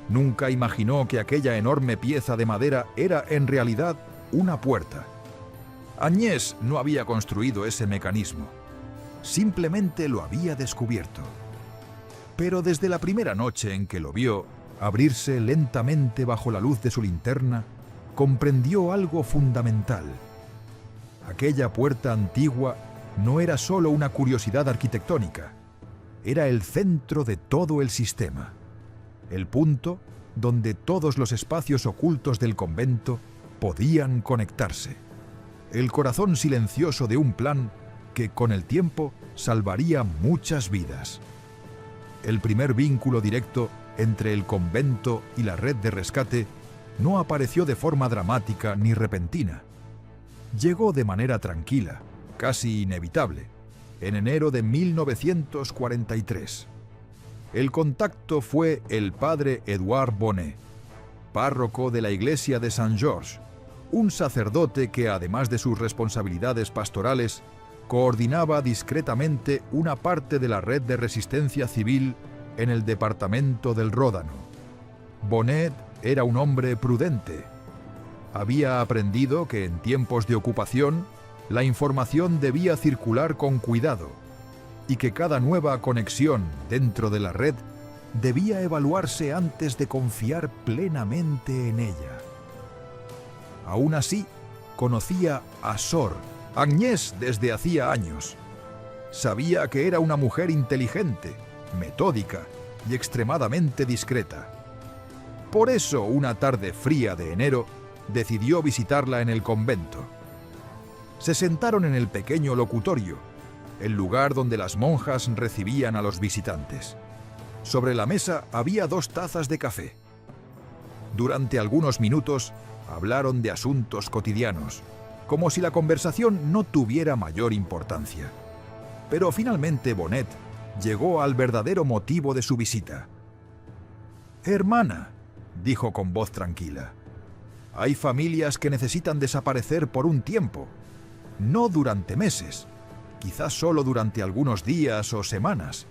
Nunca imaginó que aquella enorme pieza de madera era en realidad una puerta. Agnès no había construido ese mecanismo, simplemente lo había descubierto. Pero desde la primera noche en que lo vio abrirse lentamente bajo la luz de su linterna, comprendió algo fundamental. Aquella puerta antigua no era solo una curiosidad arquitectónica, era el centro de todo el sistema, el punto donde todos los espacios ocultos del convento podían conectarse, el corazón silencioso de un plan que con el tiempo salvaría muchas vidas. El primer vínculo directo entre el convento y la red de rescate no apareció de forma dramática ni repentina. Llegó de manera tranquila, casi inevitable, en enero de 1943. El contacto fue el padre Edouard Bonnet, párroco de la iglesia de Saint-Georges, un sacerdote que, además de sus responsabilidades pastorales, coordinaba discretamente una parte de la red de resistencia civil en el departamento del Ródano. Bonnet era un hombre prudente. Había aprendido que en tiempos de ocupación la información debía circular con cuidado y que cada nueva conexión dentro de la red debía evaluarse antes de confiar plenamente en ella. Aún así, conocía a Sor Agnès desde hacía años. Sabía que era una mujer inteligente, metódica y extremadamente discreta. Por eso, una tarde fría de enero, decidió visitarla en el convento. Se sentaron en el pequeño locutorio, el lugar donde las monjas recibían a los visitantes. Sobre la mesa había 2 tazas de café. Durante algunos minutos hablaron de asuntos cotidianos, como si la conversación no tuviera mayor importancia. Pero finalmente Bonnet llegó al verdadero motivo de su visita. «Hermana», dijo con voz tranquila, «hay familias que necesitan desaparecer por un tiempo, no durante meses, quizás solo durante algunos días o semanas.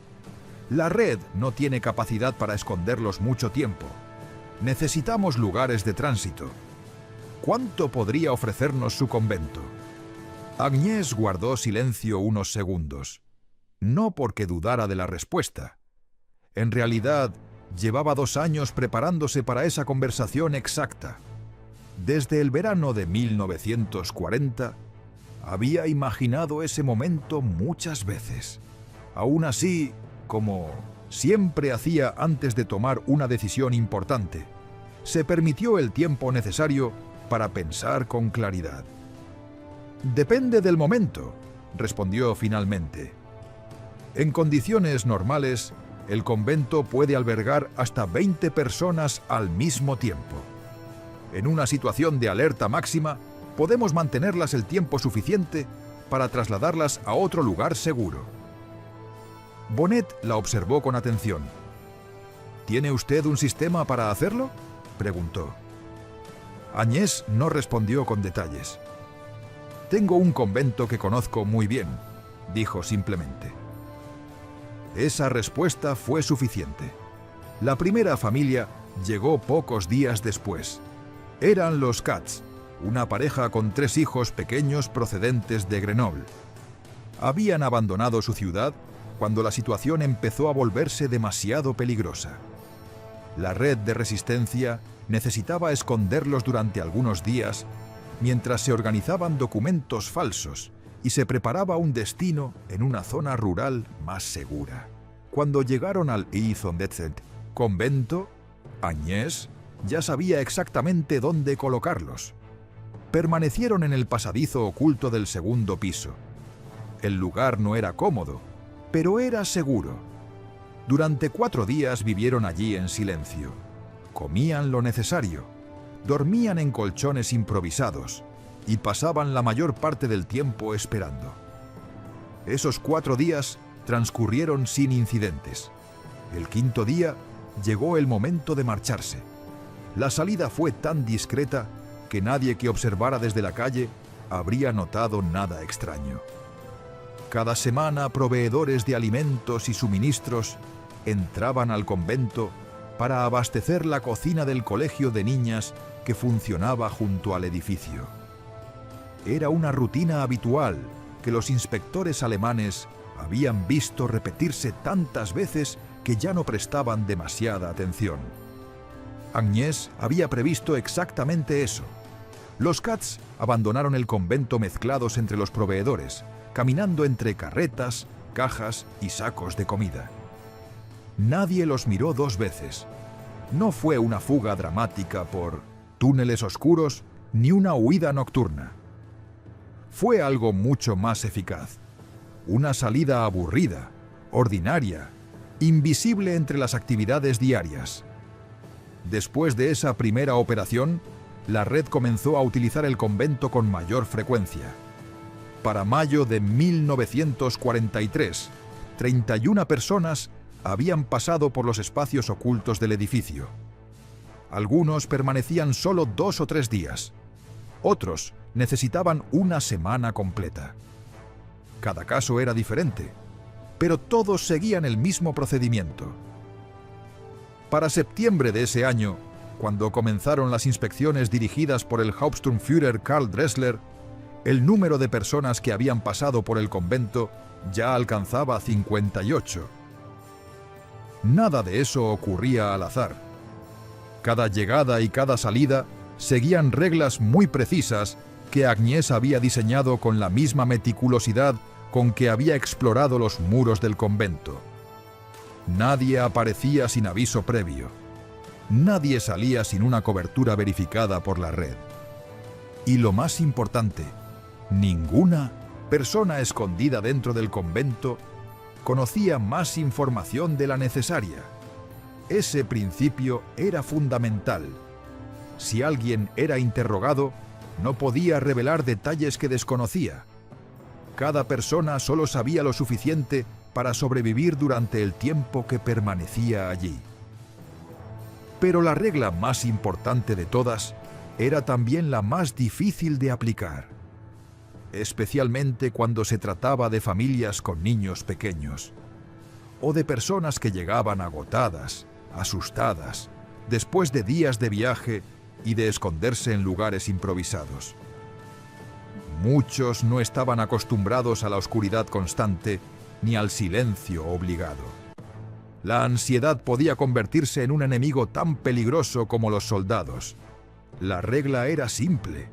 La red no tiene capacidad para esconderlos mucho tiempo. Necesitamos lugares de tránsito. ¿Cuánto podría ofrecernos su convento?» Agnès guardó silencio unos segundos, no porque dudara de la respuesta. En realidad, llevaba 2 años preparándose para esa conversación exacta. Desde el verano de 1940, había imaginado ese momento muchas veces. Aún así, como siempre hacía antes de tomar una decisión importante, se permitió el tiempo necesario para pensar con claridad. «Depende del momento», respondió finalmente. «En condiciones normales, el convento puede albergar hasta 20 personas al mismo tiempo. En una situación de alerta máxima, podemos mantenerlas el tiempo suficiente para trasladarlas a otro lugar seguro». Bonnet la observó con atención. «¿Tiene usted un sistema para hacerlo?», preguntó. Agnès no respondió con detalles. «Tengo un convento que conozco muy bien», dijo simplemente. Esa respuesta fue suficiente. La primera familia llegó pocos días después. Eran los Katz, una pareja con 3 hijos pequeños procedentes de Grenoble. Habían abandonado su ciudad cuando la situación empezó a volverse demasiado peligrosa. La red de resistencia necesitaba esconderlos durante algunos días mientras se organizaban documentos falsos y se preparaba un destino en una zona rural más segura. Cuando llegaron al Elisabeth convento, Agnès ya sabía exactamente dónde colocarlos. Permanecieron en el pasadizo oculto del segundo piso. El lugar no era cómodo, pero era seguro. Durante 4 días vivieron allí en silencio. Comían lo necesario, dormían en colchones improvisados y pasaban la mayor parte del tiempo esperando. Esos 4 días transcurrieron sin incidentes. El 5.º día llegó el momento de marcharse. La salida fue tan discreta que nadie que observara desde la calle habría notado nada extraño. Cada semana proveedores de alimentos y suministros entraban al convento para abastecer la cocina del colegio de niñas que funcionaba junto al edificio. Era una rutina habitual que los inspectores alemanes habían visto repetirse tantas veces que ya no prestaban demasiada atención. Agnès había previsto exactamente eso. Los Katz abandonaron el convento mezclados entre los proveedores, caminando entre carretas, cajas y sacos de comida. Nadie los miró 2 veces. No fue una fuga dramática por túneles oscuros ni una huida nocturna. Fue algo mucho más eficaz. Una salida aburrida, ordinaria, invisible entre las actividades diarias. Después de esa primera operación, la red comenzó a utilizar el convento con mayor frecuencia. Para mayo de 1943, 31 personas habían pasado por los espacios ocultos del edificio. Algunos permanecían solo 2 o 3 días. Otros necesitaban una semana completa. Cada caso era diferente, pero todos seguían el mismo procedimiento. Para septiembre de ese año, cuando comenzaron las inspecciones dirigidas por el Hauptsturmführer Karl Dressler, el número de personas que habían pasado por el convento ya alcanzaba 58. Nada de eso ocurría al azar. Cada llegada y cada salida seguían reglas muy precisas que Agnès había diseñado con la misma meticulosidad con que había explorado los muros del convento. Nadie aparecía sin aviso previo. Nadie salía sin una cobertura verificada por la red. Y lo más importante, ninguna persona escondida dentro del convento conocía más información de la necesaria. Ese principio era fundamental. Si alguien era interrogado, no podía revelar detalles que desconocía. Cada persona solo sabía lo suficiente para sobrevivir durante el tiempo que permanecía allí. Pero la regla más importante de todas era también la más difícil de aplicar, especialmente cuando se trataba de familias con niños pequeños, o de personas que llegaban agotadas, asustadas, después de días de viaje y de esconderse en lugares improvisados. Muchos no estaban acostumbrados a la oscuridad constante ni al silencio obligado. La ansiedad podía convertirse en un enemigo tan peligroso como los soldados. La regla era simple.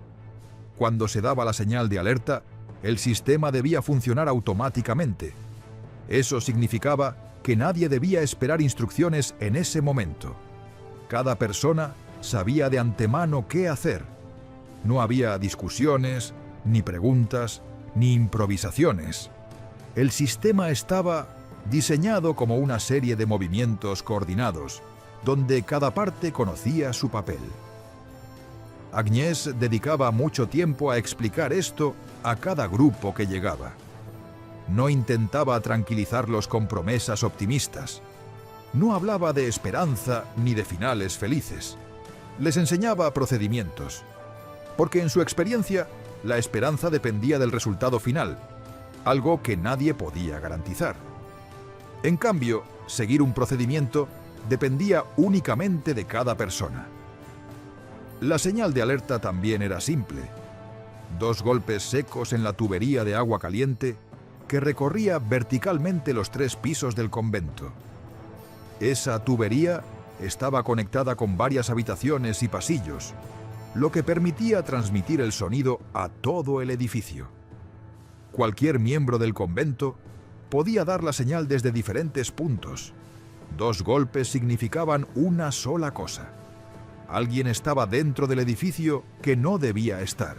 Cuando se daba la señal de alerta, el sistema debía funcionar automáticamente. Eso significaba que nadie debía esperar instrucciones en ese momento. Cada persona sabía de antemano qué hacer. No había discusiones, ni preguntas, ni improvisaciones. El sistema estaba diseñado como una serie de movimientos coordinados, donde cada parte conocía su papel. Agnès dedicaba mucho tiempo a explicar esto a cada grupo que llegaba. No intentaba tranquilizarlos con promesas optimistas. No hablaba de esperanza ni de finales felices. Les enseñaba procedimientos, porque en su experiencia la esperanza dependía del resultado final, algo que nadie podía garantizar. En cambio, seguir un procedimiento dependía únicamente de cada persona. La señal de alerta también era simple: 2 golpes secos en la tubería de agua caliente que recorría verticalmente los 3 pisos del convento. Esa tubería estaba conectada con varias habitaciones y pasillos, lo que permitía transmitir el sonido a todo el edificio. Cualquier miembro del convento podía dar la señal desde diferentes puntos. 2 golpes significaban una sola cosa: alguien estaba dentro del edificio que no debía estar.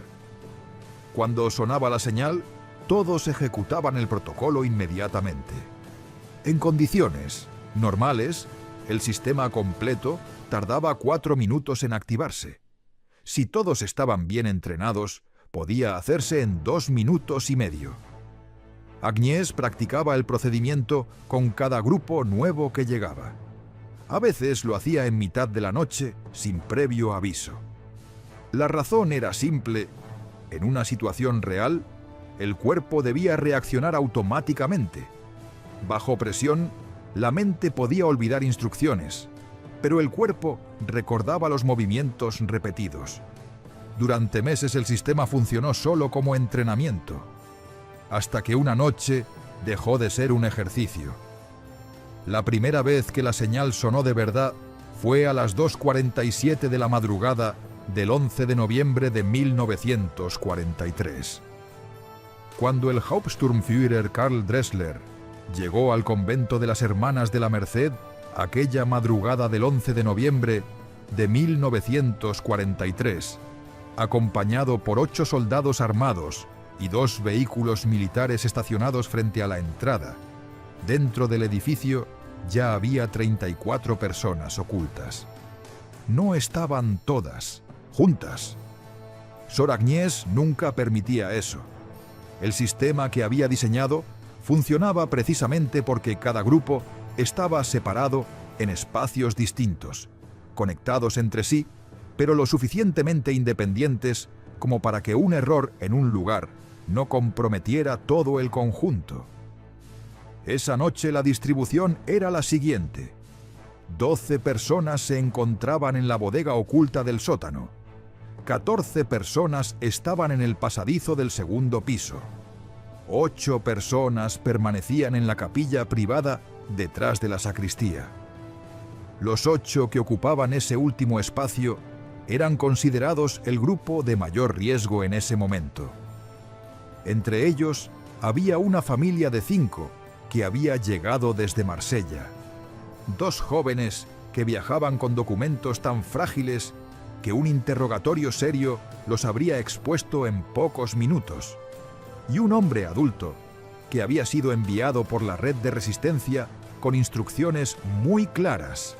Cuando sonaba la señal, todos ejecutaban el protocolo inmediatamente. En condiciones normales, el sistema completo tardaba 4 minutos en activarse. Si todos estaban bien entrenados, podía hacerse en 2 minutos y medio. Agnès practicaba el procedimiento con cada grupo nuevo que llegaba. A veces lo hacía en mitad de la noche, sin previo aviso. La razón era simple. En una situación real, el cuerpo debía reaccionar automáticamente. Bajo presión, la mente podía olvidar instrucciones, pero el cuerpo recordaba los movimientos repetidos. Durante meses el sistema funcionó solo como entrenamiento, hasta que una noche dejó de ser un ejercicio. La primera vez que la señal sonó de verdad fue a las 2:47 de la madrugada del 11 de noviembre de 1943. Cuando el Hauptsturmführer Karl Drexler llegó al convento de las Hermanas de la Merced, aquella madrugada del 11 de noviembre de 1943, acompañado por 8 soldados armados y 2 vehículos militares estacionados frente a la entrada, dentro del edificio ya había 34 personas ocultas. No estaban todas juntas. Sor Agnès nunca permitía eso. El sistema que había diseñado funcionaba precisamente porque cada grupo estaba separado en espacios distintos, conectados entre sí, pero lo suficientemente independientes como para que un error en un lugar no comprometiera todo el conjunto. Esa noche la distribución era la siguiente. 12 personas se encontraban en la bodega oculta del sótano. 14 personas estaban en el pasadizo del segundo piso. 8 personas permanecían en la capilla privada detrás de la sacristía. Los 8 que ocupaban ese último espacio eran considerados el grupo de mayor riesgo en ese momento. Entre ellos había una familia de 5 que había llegado desde Marsella. 2 jóvenes que viajaban con documentos tan frágiles que un interrogatorio serio los habría expuesto en pocos minutos. Y un hombre adulto que había sido enviado por la red de resistencia con instrucciones muy claras.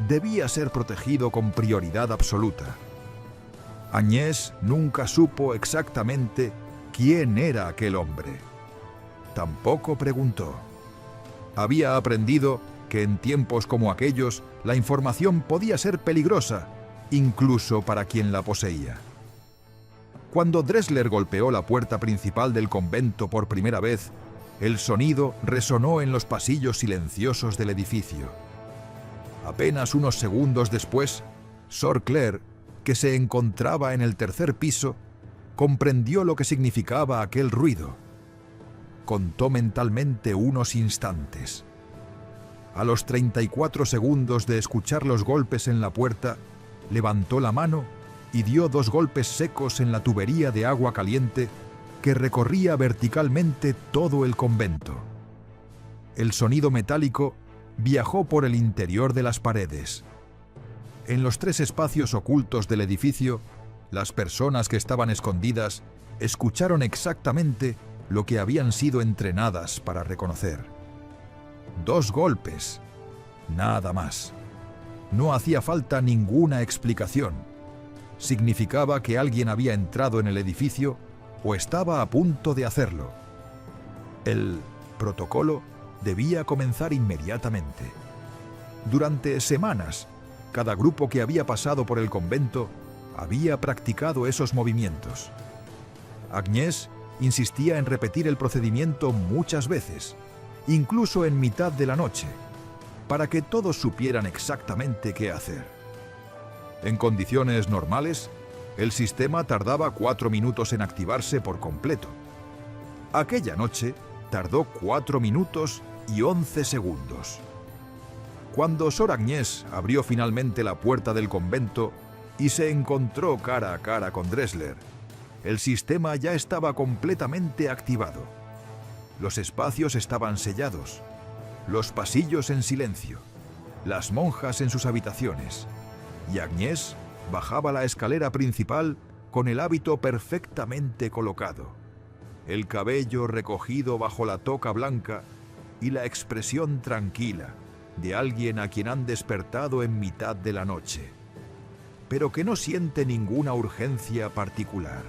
Debía ser protegido con prioridad absoluta. Agnès nunca supo exactamente quién era aquel hombre. Tampoco preguntó. Había aprendido que en tiempos como aquellos la información podía ser peligrosa, incluso para quien la poseía. Cuando Drexler golpeó la puerta principal del convento por primera vez, el sonido resonó en los pasillos silenciosos del edificio. Apenas unos segundos después, Sor Claire, que se encontraba en el tercer piso, comprendió lo que significaba aquel ruido. Contó mentalmente unos instantes. A los 34 segundos de escuchar los golpes en la puerta, levantó la mano y dio 2 golpes secos en la tubería de agua caliente que recorría verticalmente todo el convento. El sonido metálico viajó por el interior de las paredes. En los 3 espacios ocultos del edificio, las personas que estaban escondidas escucharon exactamente lo que habían sido entrenadas para reconocer. 2 golpes, nada más. No hacía falta ninguna explicación. Significaba que alguien había entrado en el edificio o estaba a punto de hacerlo. El protocolo debía comenzar inmediatamente. Durante semanas, cada grupo que había pasado por el convento había practicado esos movimientos. Agnès insistía en repetir el procedimiento muchas veces, incluso en mitad de la noche, para que todos supieran exactamente qué hacer. En condiciones normales, el sistema tardaba 4 minutos en activarse por completo. Aquella noche tardó 4 minutos y 11 segundos. Cuando Sor Agnès abrió finalmente la puerta del convento y se encontró cara a cara con Drexler, el sistema ya estaba completamente activado. Los espacios estaban sellados, los pasillos en silencio, las monjas en sus habitaciones, y Agnès bajaba la escalera principal con el hábito perfectamente colocado. el cabello recogido bajo la toca blanca y la expresión tranquila de alguien a quien han despertado en mitad de la noche, pero que no siente ninguna urgencia particular.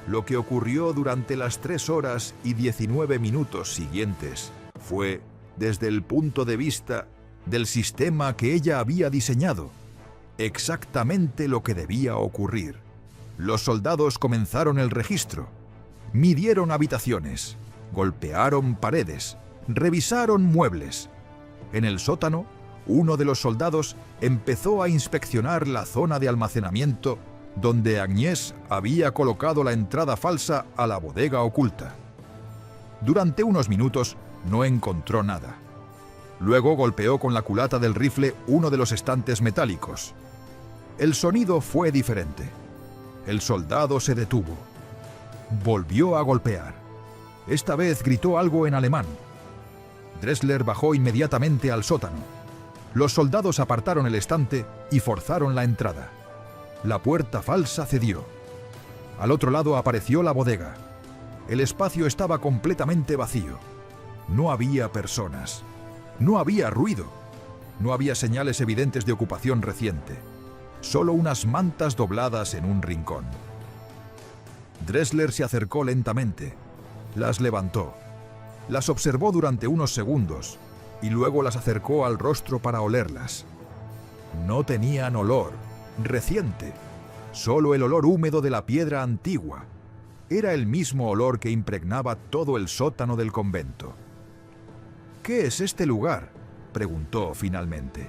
Lo que ocurrió durante las 3 horas y 19 minutos siguientes fue, desde el punto de vista del sistema que ella había diseñado, exactamente lo que debía ocurrir. Los soldados comenzaron el registro, midieron habitaciones, golpearon paredes, revisaron muebles. En el sótano, uno de los soldados empezó a inspeccionar la zona de almacenamiento donde Agnès había colocado la entrada falsa a la bodega oculta. Durante unos minutos no encontró nada. Luego golpeó con la culata del rifle uno de los estantes metálicos. El sonido fue diferente. El soldado se detuvo. Volvió a golpear. Esta vez gritó algo en alemán. Dressler bajó inmediatamente al sótano. Los soldados apartaron el estante y forzaron la entrada. La puerta falsa cedió. Al otro lado apareció la bodega. El espacio estaba completamente vacío. No había personas. No había ruido. No había señales evidentes de ocupación reciente. Solo unas mantas dobladas en un rincón. Dressler se acercó lentamente. Las levantó. Las observó durante unos segundos y luego las acercó al rostro para olerlas. No tenían olor reciente, solo el olor húmedo de la piedra antigua. Era el mismo olor que impregnaba todo el sótano del convento. ¿Qué es este lugar?, preguntó finalmente.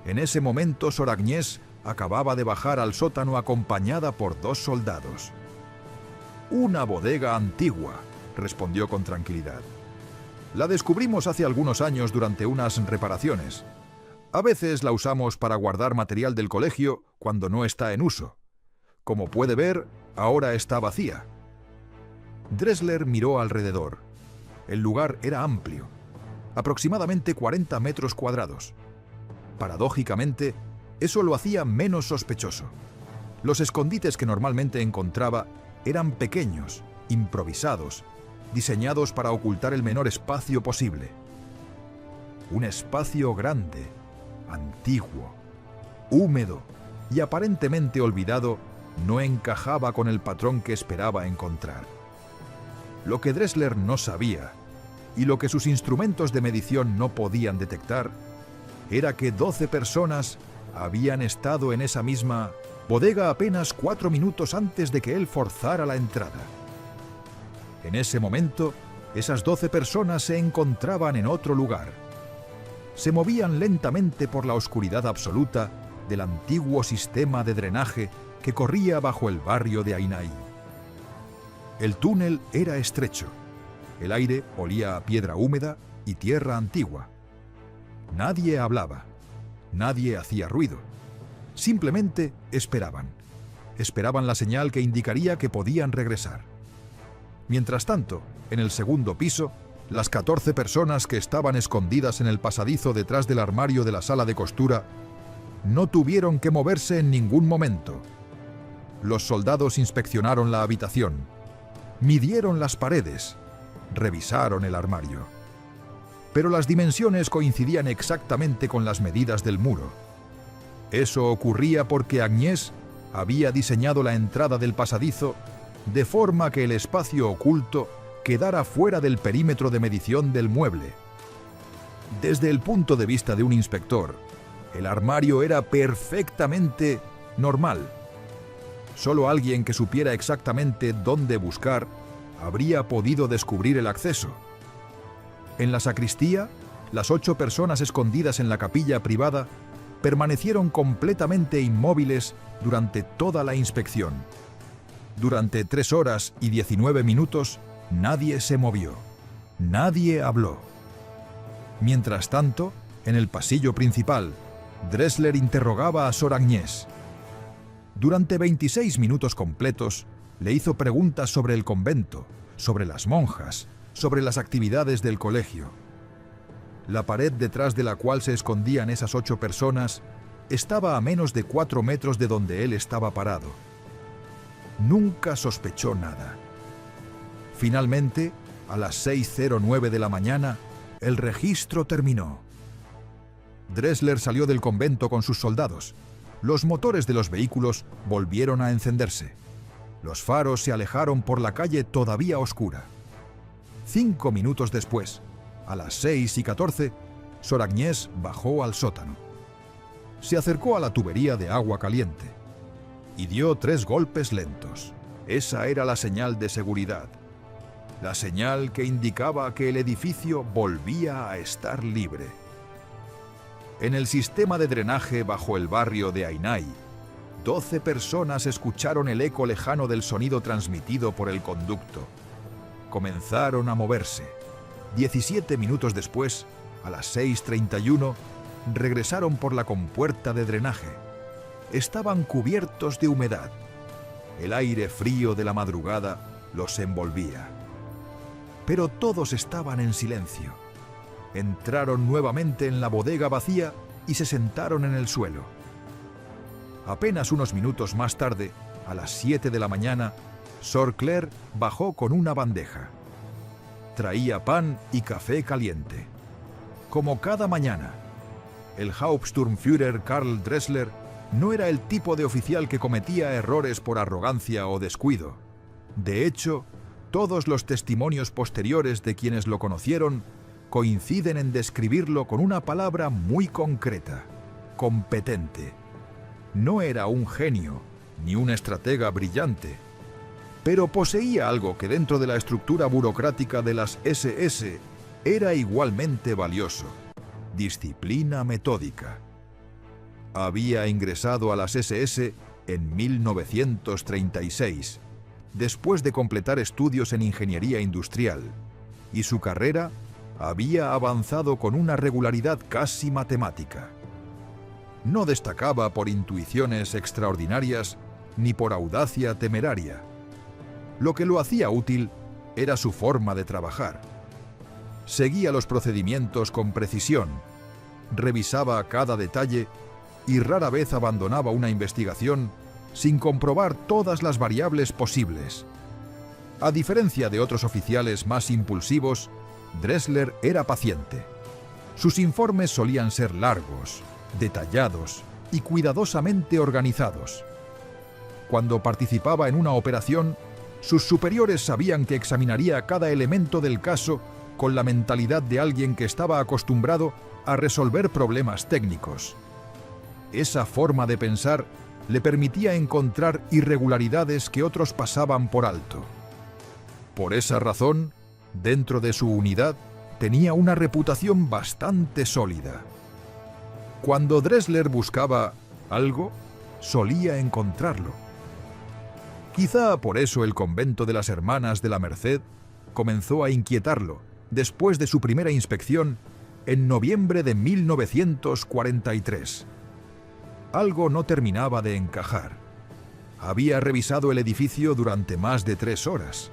En ese momento Sor Agnès acababa de bajar al sótano acompañada por 2 soldados. «Una bodega antigua», respondió con tranquilidad. «La descubrimos hace algunos años durante unas reparaciones. A veces la usamos para guardar material del colegio cuando no está en uso. Como puede ver, ahora está vacía». Dressler miró alrededor. El lugar era amplio, aproximadamente 40 metros cuadrados. Paradójicamente, eso lo hacía menos sospechoso. Los escondites que normalmente encontraba eran pequeños, improvisados, diseñados para ocultar el menor espacio posible. Un espacio grande, antiguo, húmedo y aparentemente olvidado no encajaba con el patrón que esperaba encontrar. Lo que Dressler no sabía, y lo que sus instrumentos de medición no podían detectar, era que 12 personas habían estado en esa misma bodega apenas 4 minutos antes de que él forzara la entrada. En ese momento, esas 12 personas se encontraban en otro lugar. Se movían lentamente por la oscuridad absoluta del antiguo sistema de drenaje que corría bajo el barrio de Ainay. El túnel era estrecho. El aire olía a piedra húmeda y tierra antigua. Nadie hablaba. Nadie hacía ruido. Simplemente esperaban. Esperaban la señal que indicaría que podían regresar. Mientras tanto, en el segundo piso, las 14 personas que estaban escondidas en el pasadizo detrás del armario de la sala de costura no tuvieron que moverse en ningún momento. Los soldados inspeccionaron la habitación, midieron las paredes, revisaron el armario. Pero las dimensiones coincidían exactamente con las medidas del muro. Eso ocurría porque Agnès había diseñado la entrada del pasadizo de forma que el espacio oculto quedara fuera del perímetro de medición del mueble. Desde el punto de vista de un inspector, el armario era perfectamente normal. Solo alguien que supiera exactamente dónde buscar habría podido descubrir el acceso. En la sacristía, las 8 personas escondidas en la capilla privada permanecieron completamente inmóviles durante toda la inspección. Durante 3 horas y 19 minutos, nadie se movió. Nadie habló. Mientras tanto, en el pasillo principal, Dressler interrogaba a Sor Agnès. Durante 26 minutos completos, le hizo preguntas sobre el convento, sobre las monjas, sobre las actividades del colegio. La pared detrás de la cual se escondían esas 8 personas estaba a menos de 4 metros de donde él estaba parado. Nunca sospechó nada. Finalmente, a las 6:09 de la mañana, el registro terminó. Dressler salió del convento con sus soldados. Los motores de los vehículos volvieron a encenderse. Los faros se alejaron por la calle todavía oscura. 5 minutos después, a las 6:14, Sor Agnès bajó al sótano. Se acercó a la tubería de agua caliente y dio 3 golpes lentos. Esa era la señal de seguridad. La señal que indicaba que el edificio volvía a estar libre. En el sistema de drenaje bajo el barrio de Ainay, 12 personas escucharon el eco lejano del sonido transmitido por el conducto. Comenzaron a moverse. 17 minutos después, a las 6:31, regresaron por la compuerta de drenaje. Estaban cubiertos de humedad. El aire frío de la madrugada los envolvía. Pero todos estaban en silencio. Entraron nuevamente en la bodega vacía y se sentaron en el suelo. Apenas unos minutos más tarde, a las 7 de la mañana, Sor Claire bajó con una bandeja. Traía pan y café caliente. Como cada mañana, el Hauptsturmführer Karl Dressler no era el tipo de oficial que cometía errores por arrogancia o descuido. De hecho, todos los testimonios posteriores de quienes lo conocieron coinciden en describirlo con una palabra muy concreta: competente. No era un genio, ni un estratega brillante, pero poseía algo que dentro de la estructura burocrática de las SS era igualmente valioso: disciplina metódica. Había ingresado a las SS en 1936, después de completar estudios en ingeniería industrial, y su carrera había avanzado con una regularidad casi matemática. No destacaba por intuiciones extraordinarias ni por audacia temeraria. Lo que lo hacía útil era su forma de trabajar. Seguía los procedimientos con precisión, revisaba cada detalle y rara vez abandonaba una investigación sin comprobar todas las variables posibles. A diferencia de otros oficiales más impulsivos, Dressler era paciente. Sus informes solían ser largos, detallados y cuidadosamente organizados. Cuando participaba en una operación, sus superiores sabían que examinaría cada elemento del caso con la mentalidad de alguien que estaba acostumbrado a resolver problemas técnicos. Esa forma de pensar le permitía encontrar irregularidades que otros pasaban por alto. Por esa razón, dentro de su unidad, tenía una reputación bastante sólida. Cuando Dressler buscaba algo, solía encontrarlo. Quizá por eso el convento de las Hermanas de la Merced comenzó a inquietarlo después de su primera inspección en noviembre de 1943. Algo no terminaba de encajar. Había revisado el edificio durante más de 3 horas.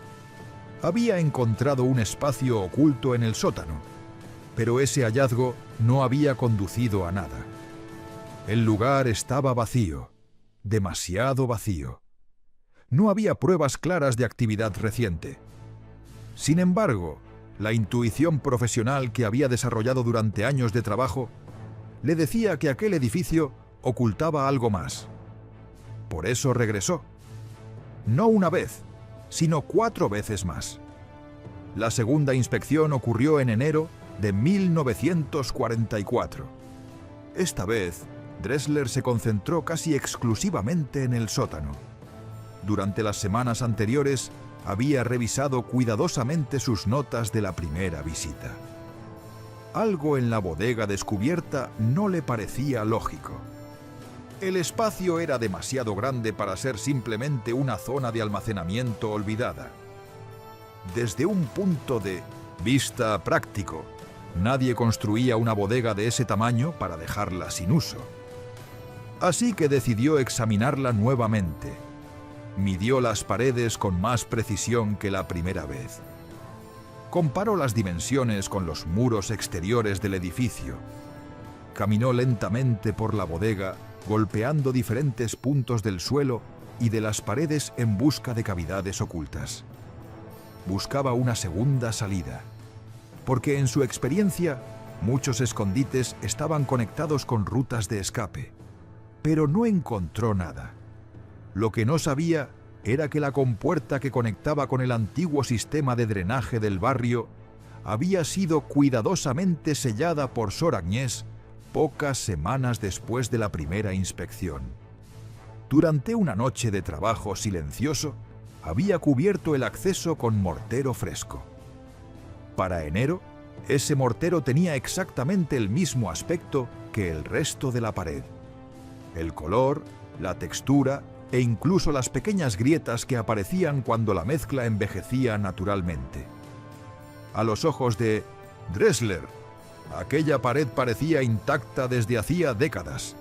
Había encontrado un espacio oculto en el sótano, pero ese hallazgo no había conducido a nada. El lugar estaba vacío, demasiado vacío. No había pruebas claras de actividad reciente. Sin embargo, la intuición profesional que había desarrollado durante años de trabajo le decía que aquel edificio ocultaba algo más. Por eso regresó. No una vez, sino 4 veces más. La segunda inspección ocurrió en enero de 1944. Esta vez, Dressler se concentró casi exclusivamente en el sótano. Durante las semanas anteriores, había revisado cuidadosamente sus notas de la primera visita. Algo en la bodega descubierta no le parecía lógico. El espacio era demasiado grande para ser simplemente una zona de almacenamiento olvidada. Desde un punto de vista práctico, nadie construía una bodega de ese tamaño para dejarla sin uso. Así que decidió examinarla nuevamente. Midió las paredes con más precisión que la primera vez. Comparó las dimensiones con los muros exteriores del edificio. Caminó lentamente por la bodega, golpeando diferentes puntos del suelo y de las paredes en busca de cavidades ocultas. buscaba una segunda salida, porque en su experiencia muchos escondites estaban conectados con rutas de escape, pero no encontró nada. Lo que no sabía era que la compuerta que conectaba con el antiguo sistema de drenaje del barrio había sido cuidadosamente sellada por Sor Agnès pocas semanas después de la primera inspección. Durante una noche de trabajo silencioso, había cubierto el acceso con mortero fresco. Para enero, ese mortero tenía exactamente el mismo aspecto que el resto de la pared. El color, la textura e incluso las pequeñas grietas que aparecían cuando la mezcla envejecía naturalmente. A los ojos de Dressler, aquella pared parecía intacta desde hacía décadas.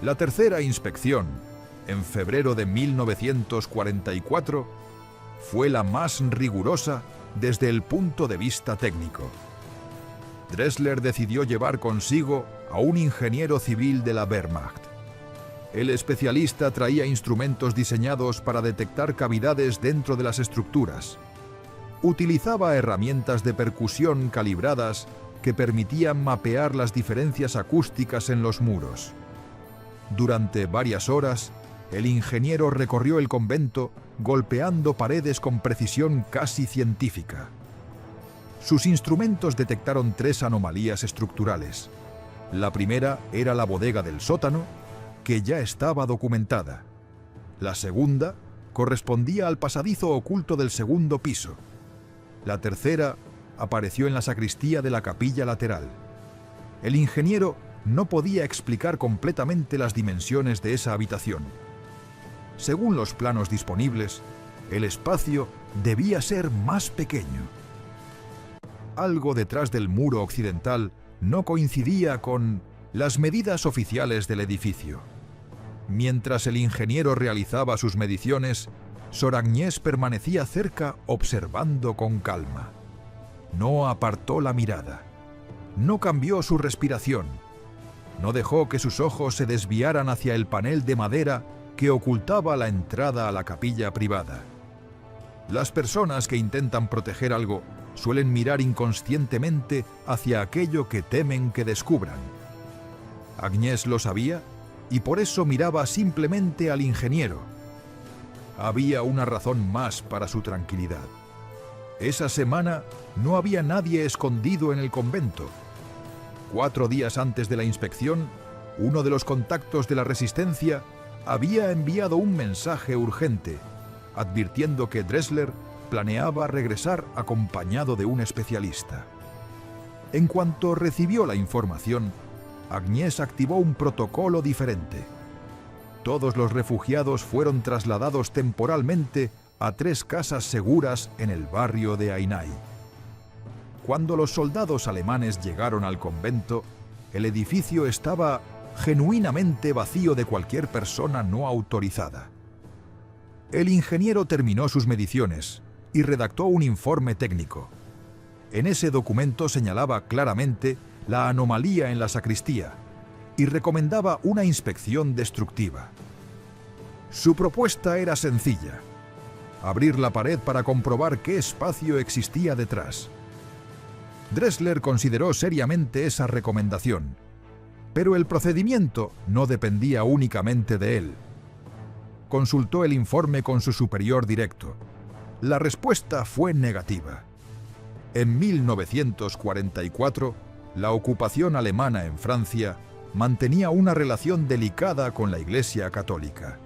La tercera inspección, en febrero de 1944, fue la más rigurosa desde el punto de vista técnico. Dressler decidió llevar consigo a un ingeniero civil de la Wehrmacht. El especialista traía instrumentos diseñados para detectar cavidades dentro de las estructuras. Utilizaba herramientas de percusión calibradas que permitían mapear las diferencias acústicas en los muros. Durante varias horas, el ingeniero recorrió el convento golpeando paredes con precisión casi científica. Sus instrumentos detectaron 3 anomalías estructurales. La primera era la bodega del sótano, que ya estaba documentada. La segunda correspondía al pasadizo oculto del segundo piso. La tercera apareció en la sacristía de la capilla lateral. El ingeniero no podía explicar completamente las dimensiones de esa habitación. Según los planos disponibles, el espacio debía ser más pequeño. Algo detrás del muro occidental no coincidía con las medidas oficiales del edificio. Mientras el ingeniero realizaba sus mediciones, Sor Agnès permanecía cerca observando con calma. No apartó la mirada. No cambió su respiración. No dejó que sus ojos se desviaran hacia el panel de madera que ocultaba la entrada a la capilla privada. Las personas que intentan proteger algo suelen mirar inconscientemente hacia aquello que temen que descubran. Agnès lo sabía y por eso miraba simplemente al ingeniero. Había una razón más para su tranquilidad. Esa semana no había nadie escondido en el convento. 4 días antes de la inspección, uno de los contactos de la Resistencia había enviado un mensaje urgente, advirtiendo que Dressler planeaba regresar acompañado de un especialista. En cuanto recibió la información, Agnès activó un protocolo diferente. Todos los refugiados fueron trasladados temporalmente a 3 casas seguras en el barrio de Ainay. Cuando los soldados alemanes llegaron al convento, el edificio estaba genuinamente vacío de cualquier persona no autorizada. El ingeniero terminó sus mediciones y redactó un informe técnico. En ese documento señalaba claramente la anomalía en la sacristía y recomendaba una inspección destructiva. Su propuesta era sencilla: abrir la pared para comprobar qué espacio existía detrás. Dressler consideró seriamente esa recomendación, pero el procedimiento no dependía únicamente de él. Consultó el informe con su superior directo. La respuesta fue negativa. En 1944, la ocupación alemana en Francia mantenía una relación delicada con la Iglesia Católica.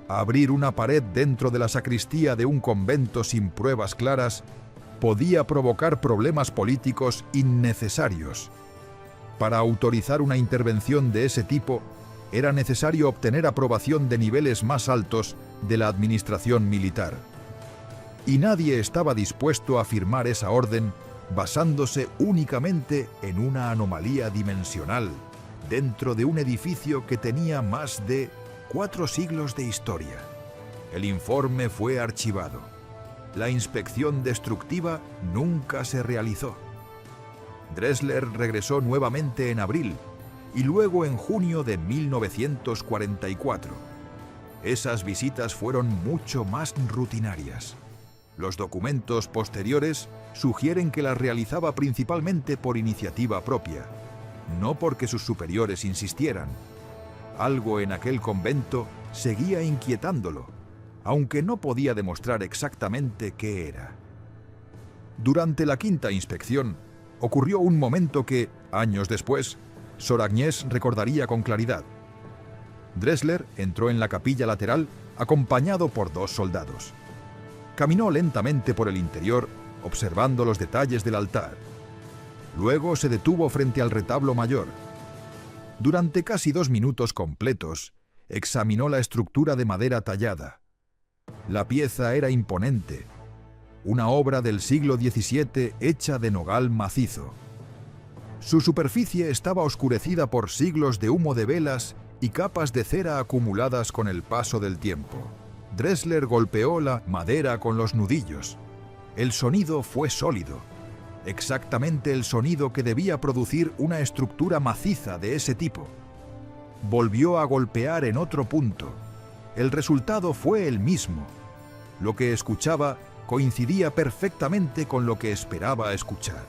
Abrir una pared dentro de la sacristía de un convento sin pruebas claras podía provocar problemas políticos innecesarios. Para autorizar una intervención de ese tipo, era necesario obtener aprobación de niveles más altos de la administración militar. Y nadie estaba dispuesto a firmar esa orden basándose únicamente en una anomalía dimensional dentro de un edificio que tenía más de 4 siglos de historia. El informe fue archivado. La inspección destructiva nunca se realizó. Dressler regresó nuevamente en abril y luego en junio de 1944. Esas visitas fueron mucho más rutinarias. Los documentos posteriores sugieren que las realizaba principalmente por iniciativa propia, no porque sus superiores insistieran. Algo en aquel convento seguía inquietándolo, aunque no podía demostrar exactamente qué era. Durante la quinta inspección, ocurrió un momento que, años después, Sor Agnès recordaría con claridad. Dressler entró en la capilla lateral acompañado por 2 soldados. Caminó lentamente por el interior, observando los detalles del altar. Luego se detuvo frente al retablo mayor. Durante casi 2 minutos completos, examinó la estructura de madera tallada. La pieza era imponente, una obra del siglo XVII hecha de nogal macizo. Su superficie estaba oscurecida por siglos de humo de velas y capas de cera acumuladas con el paso del tiempo. Dressler golpeó la madera con los nudillos. El sonido fue sólido, exactamente el sonido que debía producir una estructura maciza de ese tipo. Volvió a golpear en otro punto. El resultado fue el mismo. Lo que escuchaba coincidía perfectamente con lo que esperaba escuchar.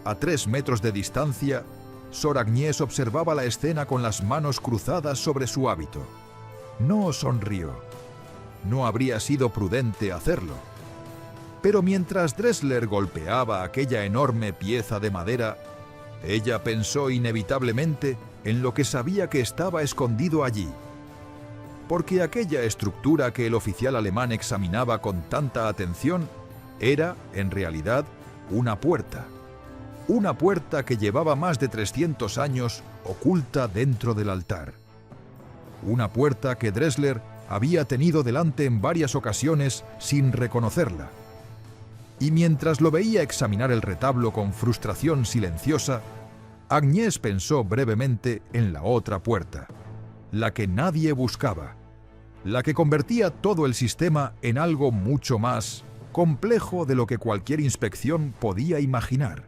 A 3 metros de distancia, Sor Agnès observaba la escena con las manos cruzadas sobre su hábito. No sonrió. No habría sido prudente hacerlo. Pero mientras Dressler golpeaba aquella enorme pieza de madera, ella pensó inevitablemente en lo que sabía que estaba escondido allí. Porque aquella estructura que el oficial alemán examinaba con tanta atención era, en realidad, una puerta. Una puerta que llevaba más de 300 años oculta dentro del altar. Una puerta que Dressler había tenido delante en varias ocasiones sin reconocerla. Y mientras lo veía examinar el retablo con frustración silenciosa, Agnès pensó brevemente en la otra puerta, la que nadie buscaba, la que convertía todo el sistema en algo mucho más complejo de lo que cualquier inspección podía imaginar.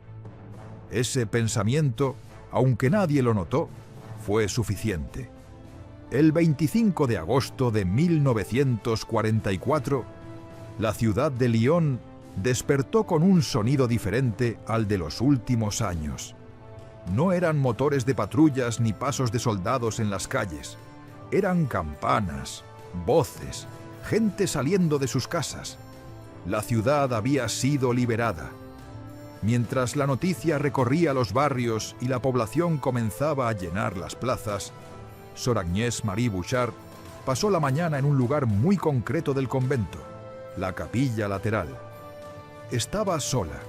Ese pensamiento, aunque nadie lo notó, fue suficiente. El 25 de agosto de 1944, la ciudad de Lyon despertó con un sonido diferente al de los últimos años. No eran motores de patrullas ni pasos de soldados en las calles. Eran campanas, voces, gente saliendo de sus casas. La ciudad había sido liberada. Mientras la noticia recorría los barrios y la población comenzaba a llenar las plazas, Sor Agnès Marie Bouchard pasó la mañana en un lugar muy concreto del convento, la capilla lateral. Estaba sola.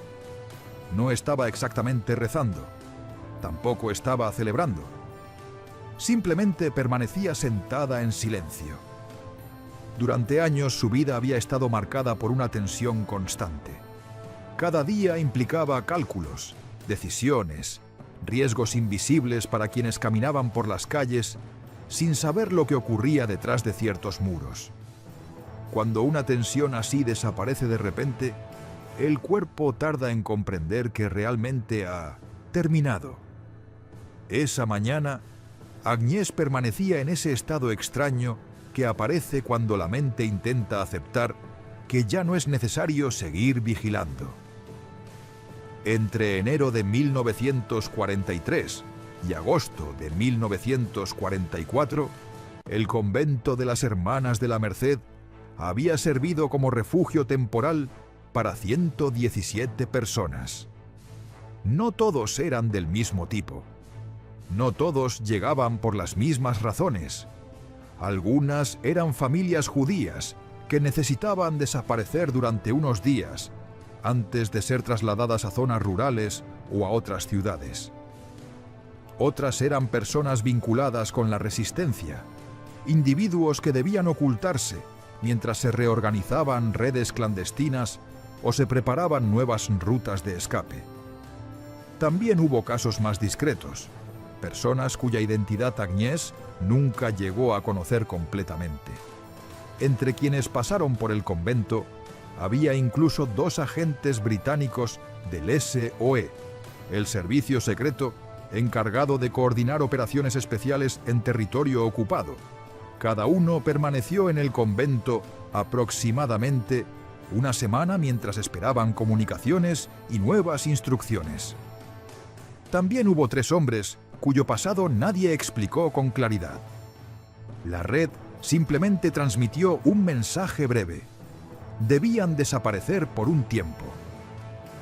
No estaba exactamente rezando. Tampoco estaba celebrando. Simplemente permanecía sentada en silencio. Durante años su vida había estado marcada por una tensión constante. Cada día implicaba cálculos, decisiones, riesgos invisibles para quienes caminaban por las calles sin saber lo que ocurría detrás de ciertos muros. Cuando una tensión así desaparece de repente, el cuerpo tarda en comprender que realmente ha terminado. Esa mañana, Agnès permanecía en ese estado extraño que aparece cuando la mente intenta aceptar que ya no es necesario seguir vigilando. Entre enero de 1943 y agosto de 1944, el convento de las Hermanas de la Merced había servido como refugio temporal para 117 personas. No todos eran del mismo tipo. No todos llegaban por las mismas razones. Algunas eran familias judías que necesitaban desaparecer durante unos días antes de ser trasladadas a zonas rurales o a otras ciudades. Otras eran personas vinculadas con la resistencia, individuos que debían ocultarse mientras se reorganizaban redes clandestinas o se preparaban nuevas rutas de escape. También hubo casos más discretos, personas cuya identidad Agnès nunca llegó a conocer completamente. Entre quienes pasaron por el convento había incluso 2 agentes británicos del SOE, el servicio secreto encargado de coordinar operaciones especiales en territorio ocupado. Cada uno permaneció en el convento aproximadamente una semana mientras esperaban comunicaciones y nuevas instrucciones. También hubo 3 hombres cuyo pasado nadie explicó con claridad. La red simplemente transmitió un mensaje breve. Debían desaparecer por un tiempo.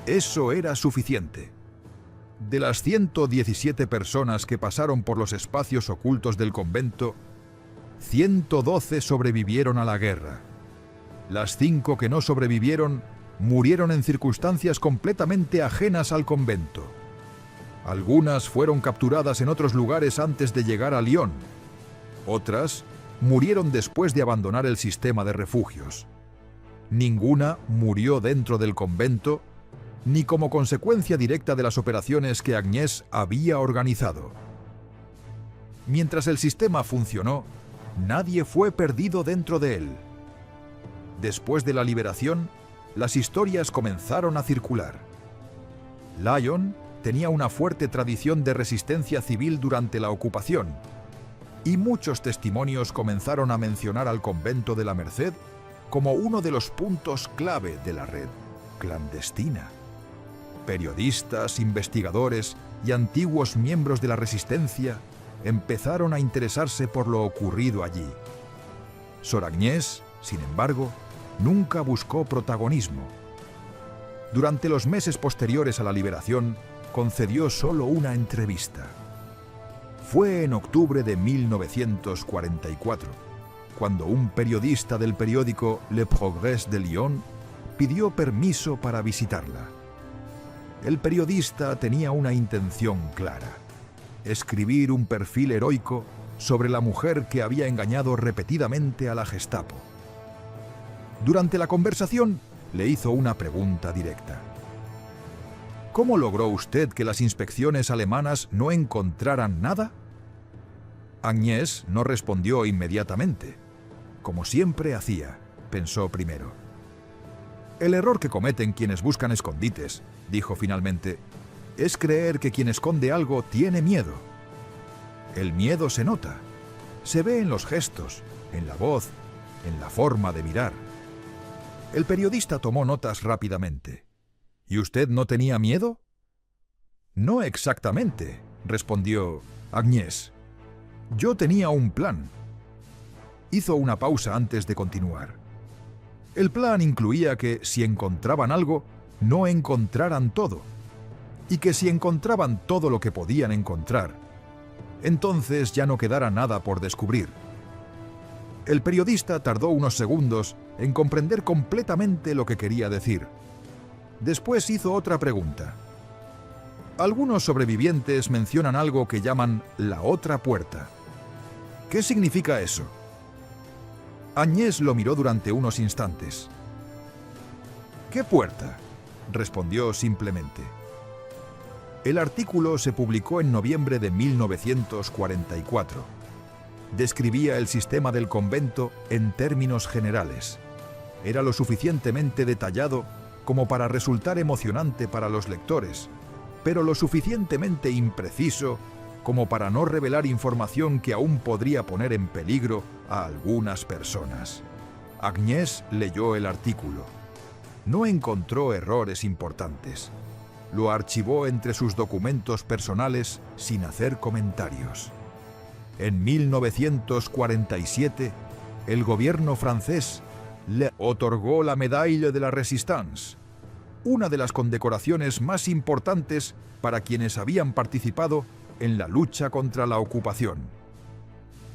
Eso era suficiente. De las 117 personas que pasaron por los espacios ocultos del convento, 112 sobrevivieron a la guerra. Las 5 que no sobrevivieron murieron en circunstancias completamente ajenas al convento. Algunas fueron capturadas en otros lugares antes de llegar a Lyon. Otras murieron después de abandonar el sistema de refugios. Ninguna murió dentro del convento, ni como consecuencia directa de las operaciones que Agnès había organizado. Mientras el sistema funcionó, nadie fue perdido dentro de él. Después de la liberación, las historias comenzaron a circular. Lyon tenía una fuerte tradición de resistencia civil durante la ocupación, y muchos testimonios comenzaron a mencionar al convento de la Merced como uno de los puntos clave de la red clandestina. Periodistas, investigadores y antiguos miembros de la resistencia empezaron a interesarse por lo ocurrido allí. Sor Agnès, sin embargo, nunca buscó protagonismo. Durante los meses posteriores a la liberación, concedió solo una entrevista. Fue en octubre de 1944, cuando un periodista del periódico Le Progrès de Lyon pidió permiso para visitarla. El periodista tenía una intención clara: escribir un perfil heroico sobre la mujer que había engañado repetidamente a la Gestapo. Durante la conversación, le hizo una pregunta directa. ¿Cómo logró usted que las inspecciones alemanas no encontraran nada? Agnès no respondió inmediatamente. Como siempre hacía, pensó primero. El error que cometen quienes buscan escondites, dijo finalmente, es creer que quien esconde algo tiene miedo. El miedo se nota, se ve en los gestos, en la voz, en la forma de mirar. El periodista tomó notas rápidamente. ¿Y usted no tenía miedo? No exactamente, respondió Agnès. Yo tenía un plan. Hizo una pausa antes de continuar. El plan incluía que si encontraban algo, no encontraran todo. Y que si encontraban todo lo que podían encontrar, entonces ya no quedara nada por descubrir. El periodista tardó unos segundos en comprender completamente lo que quería decir. Después hizo otra pregunta. Algunos sobrevivientes mencionan algo que llaman la otra puerta. ¿Qué significa eso? Agnès lo miró durante unos instantes. ¿Qué puerta?, respondió simplemente. El artículo se publicó en noviembre de 1944. Describía el sistema del convento en términos generales. Era lo suficientemente detallado como para resultar emocionante para los lectores, pero lo suficientemente impreciso como para no revelar información que aún podría poner en peligro a algunas personas. Agnès leyó el artículo. No encontró errores importantes. Lo archivó entre sus documentos personales sin hacer comentarios. En 1947, el gobierno francés le otorgó la Médaille de la Résistance, una de las condecoraciones más importantes para quienes habían participado en la lucha contra la ocupación.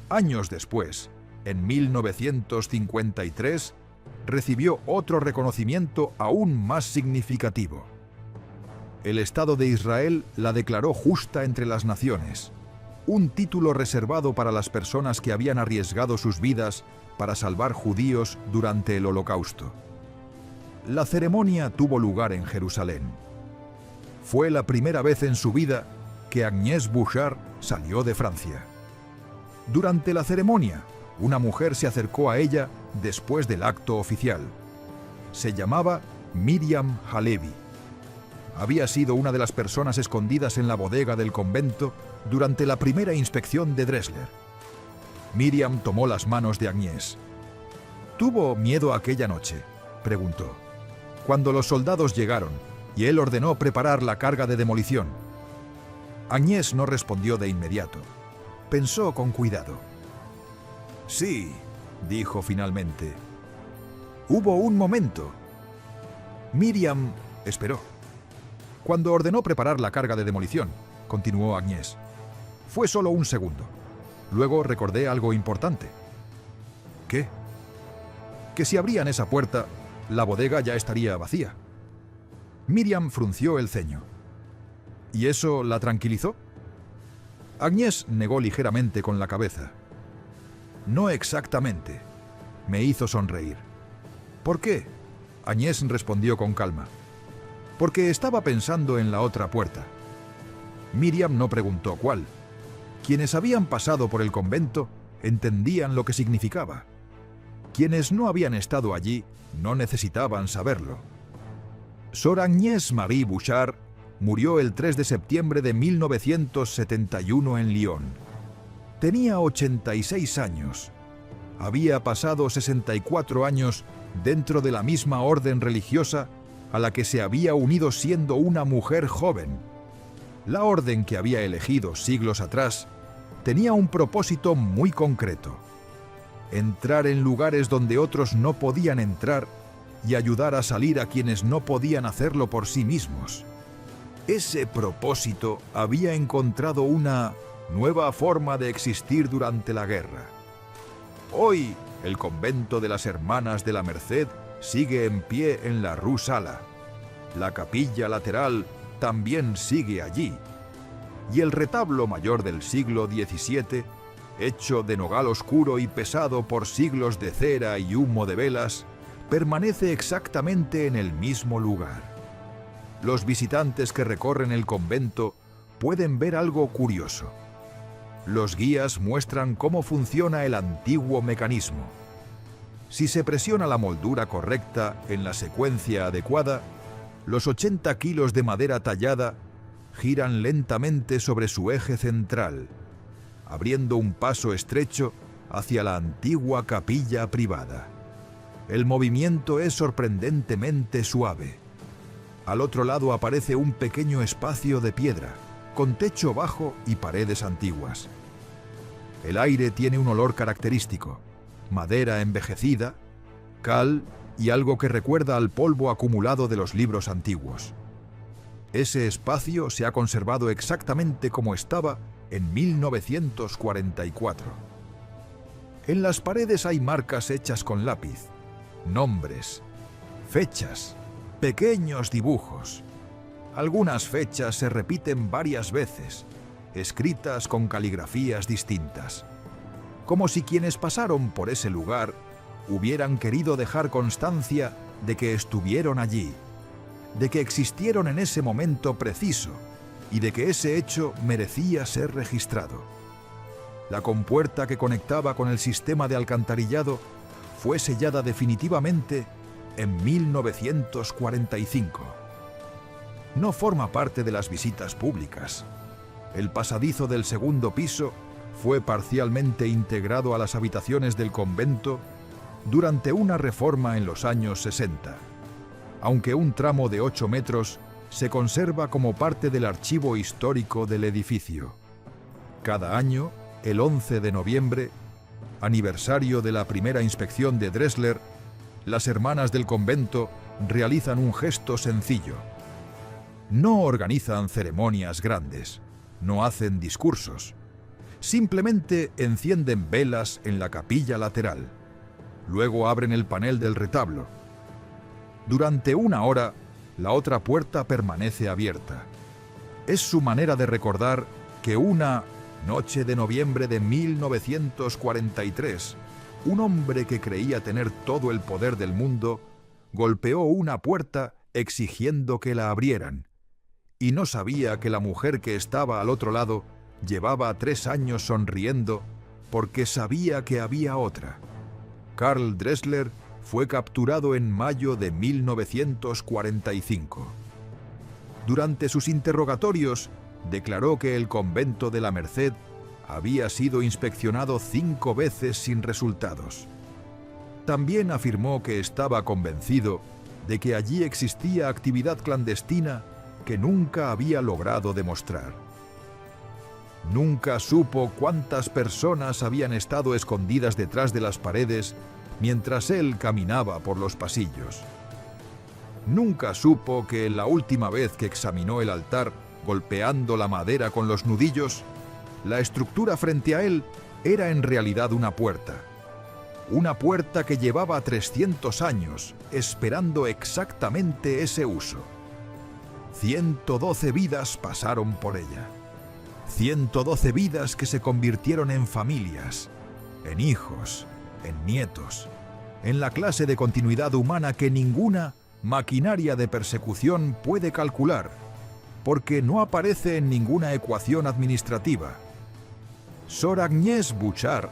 Años después, en 1953, recibió otro reconocimiento aún más significativo. El Estado de Israel la declaró justa entre las naciones, un título reservado para las personas que habían arriesgado sus vidas para salvar judíos durante el Holocausto. La ceremonia tuvo lugar en Jerusalén. Fue la primera vez en su vida que Agnès Bouchard salió de Francia. Durante la ceremonia, una mujer se acercó a ella después del acto oficial. Se llamaba Miriam Halevi. Había sido una de las personas escondidas en la bodega del convento durante la primera inspección de Drexler. Miriam tomó las manos de Agnès. ¿Tuvo miedo aquella noche?, preguntó. cuando los soldados llegaron y él ordenó preparar la carga de demolición. Agnès no respondió de inmediato. Pensó con cuidado. «Sí», dijo finalmente. «Hubo un momento». Miriam esperó. «Cuando ordenó preparar la carga de demolición», continuó Agnès, «fue solo un segundo. Luego recordé algo importante». «¿Qué?» «Que si abrían esa puerta, la bodega ya estaría vacía». Miriam frunció el ceño. ¿Y eso la tranquilizó? Agnès negó ligeramente con la cabeza. «No exactamente», me hizo sonreír. «¿Por qué?», Agnès respondió con calma. «Porque estaba pensando en la otra puerta». Miriam no preguntó cuál. Quienes habían pasado por el convento entendían lo que significaba. Quienes no habían estado allí no necesitaban saberlo. Sor Agnès Marie Bouchard murió el 3 de septiembre de 1971 en Lyon. Tenía 86 años. Había pasado 64 años dentro de la misma orden religiosa a la que se había unido siendo una mujer joven. La orden que había elegido siglos atrás tenía un propósito muy concreto: entrar en lugares donde otros no podían entrar y ayudar a salir a quienes no podían hacerlo por sí mismos. Ese propósito había encontrado una nueva forma de existir durante la guerra. Hoy, el convento de las Hermanas de la Merced sigue en pie en la Rue Sala. La capilla lateral también sigue allí. Y el retablo mayor del siglo XVII, hecho de nogal oscuro y pesado por siglos de cera y humo de velas, permanece exactamente en el mismo lugar. Los visitantes que recorren el convento pueden ver algo curioso. Los guías muestran cómo funciona el antiguo mecanismo. Si se presiona la moldura correcta en la secuencia adecuada, los 80 kilos de madera tallada giran lentamente sobre su eje central, abriendo un paso estrecho hacia la antigua capilla privada. El movimiento es sorprendentemente suave. Al otro lado aparece un pequeño espacio de piedra, con techo bajo y paredes antiguas. El aire tiene un olor característico: madera envejecida, cal y algo que recuerda al polvo acumulado de los libros antiguos. Ese espacio se ha conservado exactamente como estaba en 1944. En las paredes hay marcas hechas con lápiz, nombres, fechas, pequeños dibujos. Algunas fechas se repiten varias veces, escritas con caligrafías distintas, como si quienes pasaron por ese lugar hubieran querido dejar constancia de que estuvieron allí, de que existieron en ese momento preciso y de que ese hecho merecía ser registrado. La compuerta que conectaba con el sistema de alcantarillado fue sellada definitivamente en 1945. No forma parte de las visitas públicas. El pasadizo del segundo piso fue parcialmente integrado a las habitaciones del convento durante una reforma en los años 60, aunque un tramo de 8 metros se conserva como parte del archivo histórico del edificio. Cada año, el 11 de noviembre, aniversario de la primera inspección de Dressler, las hermanas del convento realizan un gesto sencillo. No organizan ceremonias grandes, no hacen discursos. Simplemente encienden velas en la capilla lateral. Luego abren el panel del retablo. Durante 1 hora, la otra puerta permanece abierta. Es su manera de recordar que una noche de noviembre de 1943, un hombre que creía tener todo el poder del mundo golpeó una puerta exigiendo que la abrieran, y no sabía que la mujer que estaba al otro lado llevaba 3 años sonriendo porque sabía que había otra. Karl Dressler fue capturado en mayo de 1945. Durante sus interrogatorios, declaró que el convento de la Merced había sido inspeccionado 5 veces sin resultados. También afirmó que estaba convencido de que allí existía actividad clandestina que nunca había logrado demostrar. Nunca supo cuántas personas habían estado escondidas detrás de las paredes mientras él caminaba por los pasillos. Nunca supo que la última vez que examinó el altar, golpeando la madera con los nudillos, la estructura frente a él era en realidad una puerta. Una puerta que llevaba 300 años esperando exactamente ese uso. 112 vidas pasaron por ella. 112 vidas que se convirtieron en familias, en hijos, en nietos, en la clase de continuidad humana que ninguna maquinaria de persecución puede calcular, porque no aparece en ninguna ecuación administrativa. Sor Agnès Bouchard,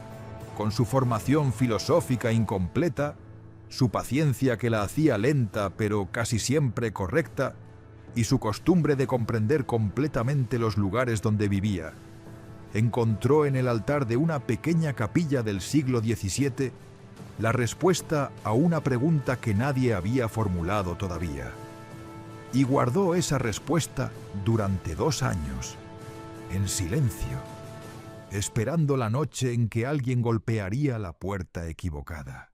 con su formación filosófica incompleta, su paciencia que la hacía lenta pero casi siempre correcta, y su costumbre de comprender completamente los lugares donde vivía, encontró en el altar de una pequeña capilla del siglo XVII la respuesta a una pregunta que nadie había formulado todavía. Y guardó esa respuesta durante 2 años, en silencio, esperando la noche en que alguien golpearía la puerta equivocada.